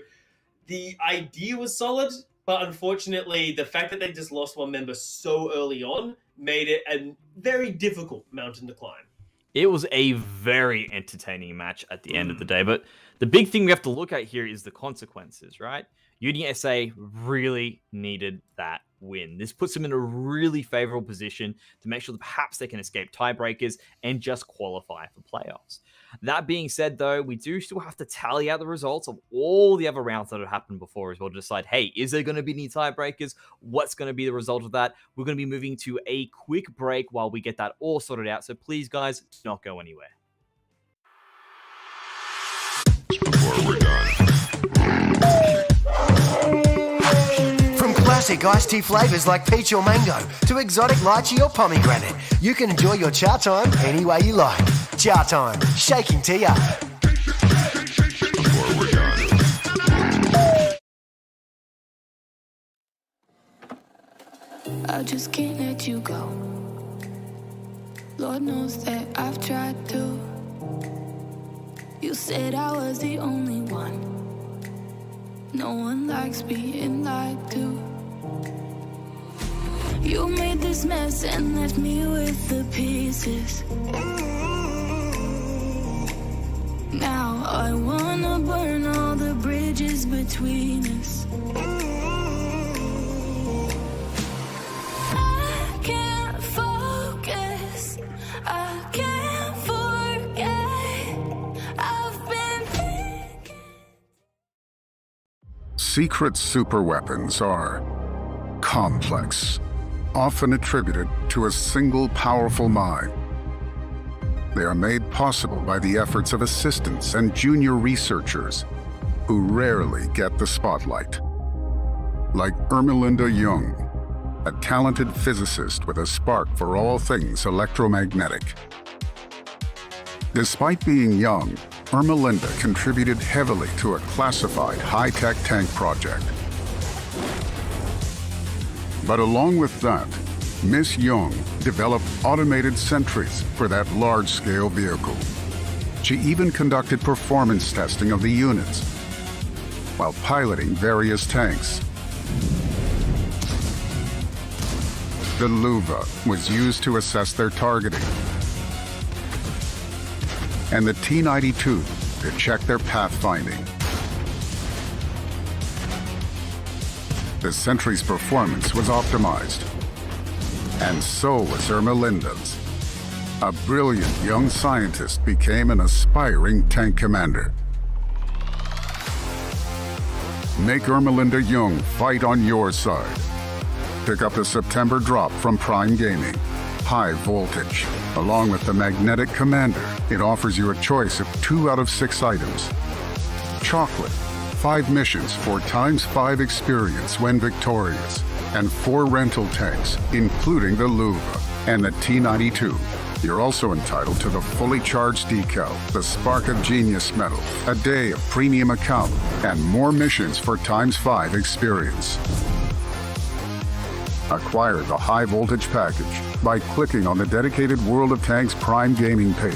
the idea was solid, but unfortunately, the fact that they just lost one member so early on made it a very difficult mountain to climb. It was a very entertaining match at the end of the day, but the big thing we have to look at here is the consequences, right? UniSA really needed that win. This puts them in a really favorable position to make sure that perhaps they can escape tiebreakers and just qualify for playoffs. That being said, though, we do still have to tally out the results of all the other rounds that have happened before as well to decide, hey, is there going to be any tiebreakers? What's going to be the result of that? We're going to be moving to a quick break while we get that all sorted out. So please, guys, do not go anywhere. Before we're done. From classic iced tea flavours like peach or mango to exotic lychee or pomegranate, you can enjoy your cha time any way you like. Cha time, shaking tea up. Before we're done. I just can't let you go. Lord knows that I've tried to. You said I was the only one. No one likes being lied to. You made this mess and left me with the pieces. Now I wanna burn all the bridges between us. I can't focus, I can't forget. I've been thinking. Secret superweapons are complex, often attributed to a single powerful mind. They are made possible by the efforts of assistants and junior researchers who rarely get the spotlight. Like Ermelinda Jung, a talented physicist with a spark for all things electromagnetic. Despite being young, Ermelinda contributed heavily to a classified high-tech tank project. But along with that, Miss Young developed automated sentries for that large-scale vehicle. She even conducted performance testing of the units while piloting various tanks. The Luva was used to assess their targeting, and the T-92 to check their pathfinding. The sentry's performance was optimized, and so was Ermelinda's. A brilliant young scientist became an aspiring tank commander. Make Ermelinda Jung fight on your side. Pick up the September drop from Prime Gaming. High voltage. Along with the Magnetic Commander, it offers you a choice of 2 out of 6 items. Chocolate, 5 missions for ×5 experience when victorious, and 4 rental tanks, including the Luva and the T-92. You're also entitled to the fully charged decal, the Spark of Genius medal, a day of premium account, and more missions for ×5 experience. Acquire the high voltage package by clicking on the dedicated World of Tanks Prime Gaming page.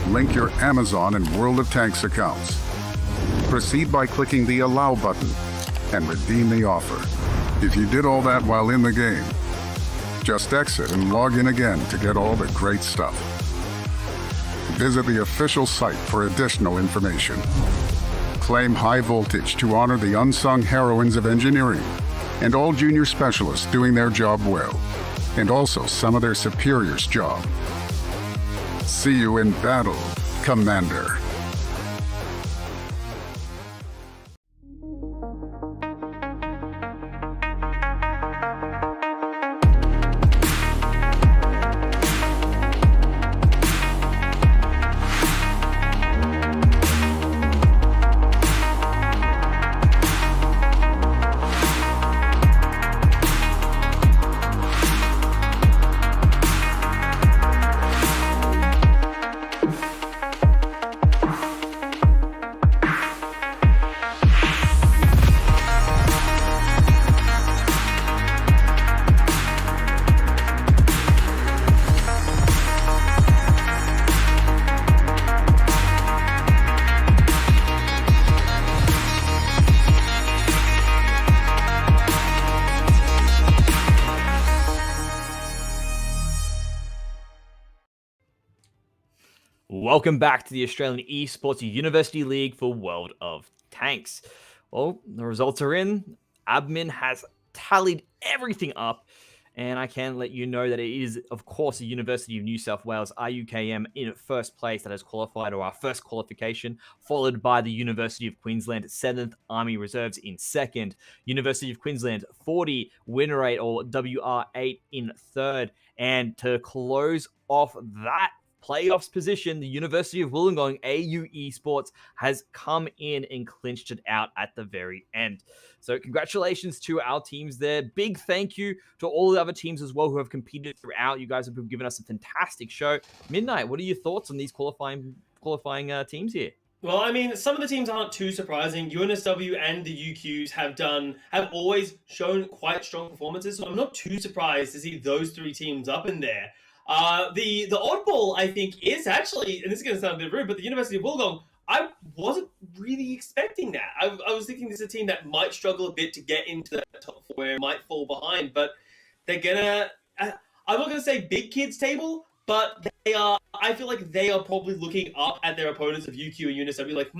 Link your Amazon and World of Tanks accounts. Proceed by clicking the Allow button and redeem the offer. If you did all that while in the game, just exit and log in again to get all the great stuff. Visit the official site for additional information. Claim high voltage to honor the unsung heroines of engineering and all junior specialists doing their job well, and also some of their superiors' job. See you in battle, Commander. Welcome back to the Australian Esports University League for World of Tanks. Well, the results are in. Admin has tallied everything up, and I can let you know that it is, of course, the University of New South Wales, RUKM, in first place that has qualified, or our first qualification, followed by the University of Queensland, 7th Army Reserves in second. University of Queensland, 40 win rate, or WR8 in third. And to close off that playoffs position, the University of Wollongong, AU Esports, has come in and clinched it out at the very end. So congratulations to our teams there. Big thank you to all the other teams as well who have competed throughout. You guys have given us a fantastic show. Midnight, what are your thoughts on these qualifying teams here? Well, I mean, some of the teams aren't too surprising. UNSW and the UQs have always shown quite strong performances, so I'm not too surprised to see those three teams up in there. The oddball, I think, is actually, and this is going to sound a bit rude, but the University of Wollongong, I wasn't really expecting that. I was thinking this is a team that might struggle a bit to get into that top four, where it might fall behind, but they're going to, I'm not going to say big kids table, but I feel like they are probably looking up at their opponents of UQ and UNSW like,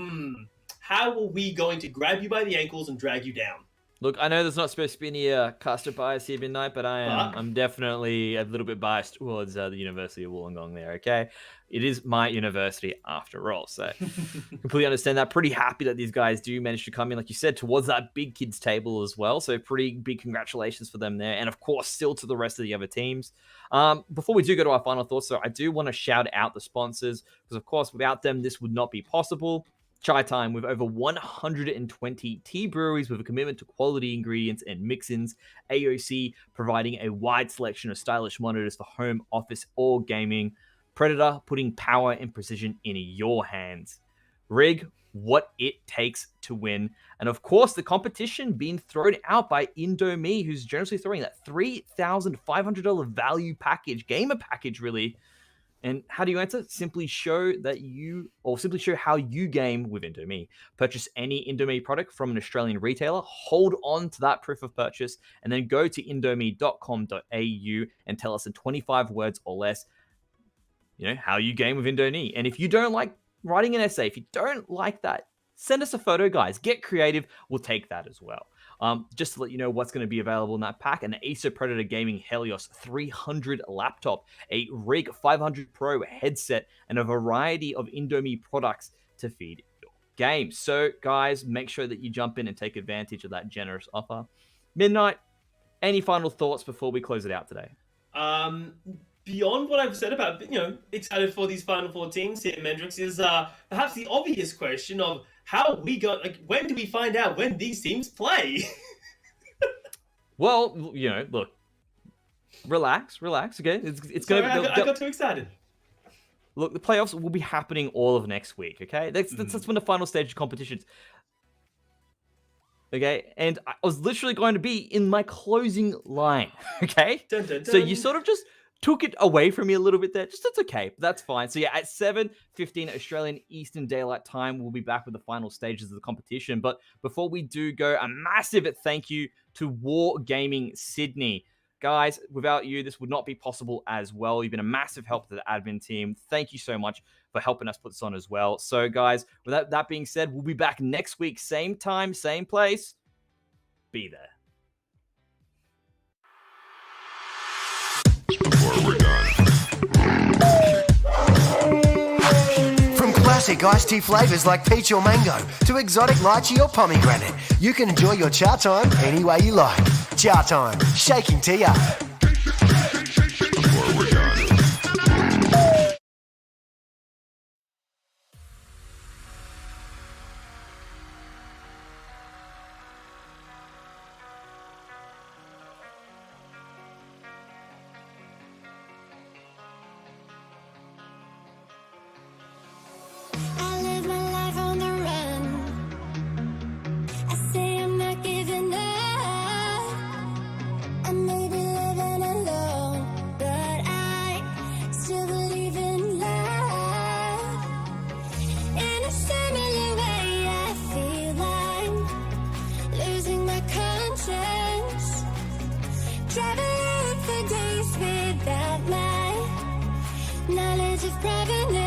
how are we going to grab you by the ankles and drag you down? Look, I know there's not supposed to be any caster bias here, Midnight, but I'm definitely a little bit biased towards the University of Wollongong there, okay? It is my university after all, so completely understand that. Pretty happy that these guys do manage to come in, like you said, towards that big kids table as well, so pretty big congratulations for them there, and of course, still to the rest of the other teams. Before we do go to our final thoughts, though, I do want to shout out the sponsors, because of course, without them, this would not be possible. Chatime, with over 120 tea breweries with a commitment to quality ingredients and mix-ins. AOC, providing a wide selection of stylish monitors for home, office, or gaming. Predator, putting power and precision in your hands. Rig, what it takes to win. And of course, the competition being thrown out by Indomie, who's generously throwing that $3,500 value package, gamer package, really. And how do you answer? Simply show how you game with Indomie. Purchase any Indomie product from an Australian retailer, hold on to that proof of purchase, and then go to indomie.com.au and tell us in 25 words or less, how you game with Indomie. And if you don't like writing an essay, if you don't like that, send us a photo, guys. Get creative. We'll take that as well. Just to let you know what's going to be available in that pack: an Acer Predator Gaming Helios 300 laptop, a Rig 500 Pro headset, and a variety of Indomie products to feed your game. So, guys, make sure that you jump in and take advantage of that generous offer. Midnight, any final thoughts before we close it out today? Beyond what I've said about, excited for these final four teams here, Mendrix, is perhaps the obvious question of how we got, when do we find out when these teams play? Well, look, relax, okay? It's Sorry, going to I got too excited. Look, the playoffs will be happening all of next week, okay? That's when the final stage of competitions. Okay, and I was literally going to be in my closing line. Okay, Dun, dun, so you dun. sort of just took it away from me a little bit there. Just that's okay. That's fine. So yeah, at 7:15 Australian Eastern Daylight Time, we'll be back with the final stages of the competition. But before we do go, a massive thank you to War Gaming Sydney. Guys, without you, this would not be possible as well. You've been a massive help to the admin team. Thank you so much for helping us put this on as well. So guys, with that being said, we'll be back next week, same time, same place. Be there. From classic iced tea flavours like peach or mango to exotic lychee or pomegranate, you can enjoy your cha time any way you like. Cha time, shaking tea up. I live my life on the run. I say I'm not giving up. I may be living alone, but I still believe in love. In a similar way, I feel I'm losing my conscience. Traveling for days without my knowledge of provenance.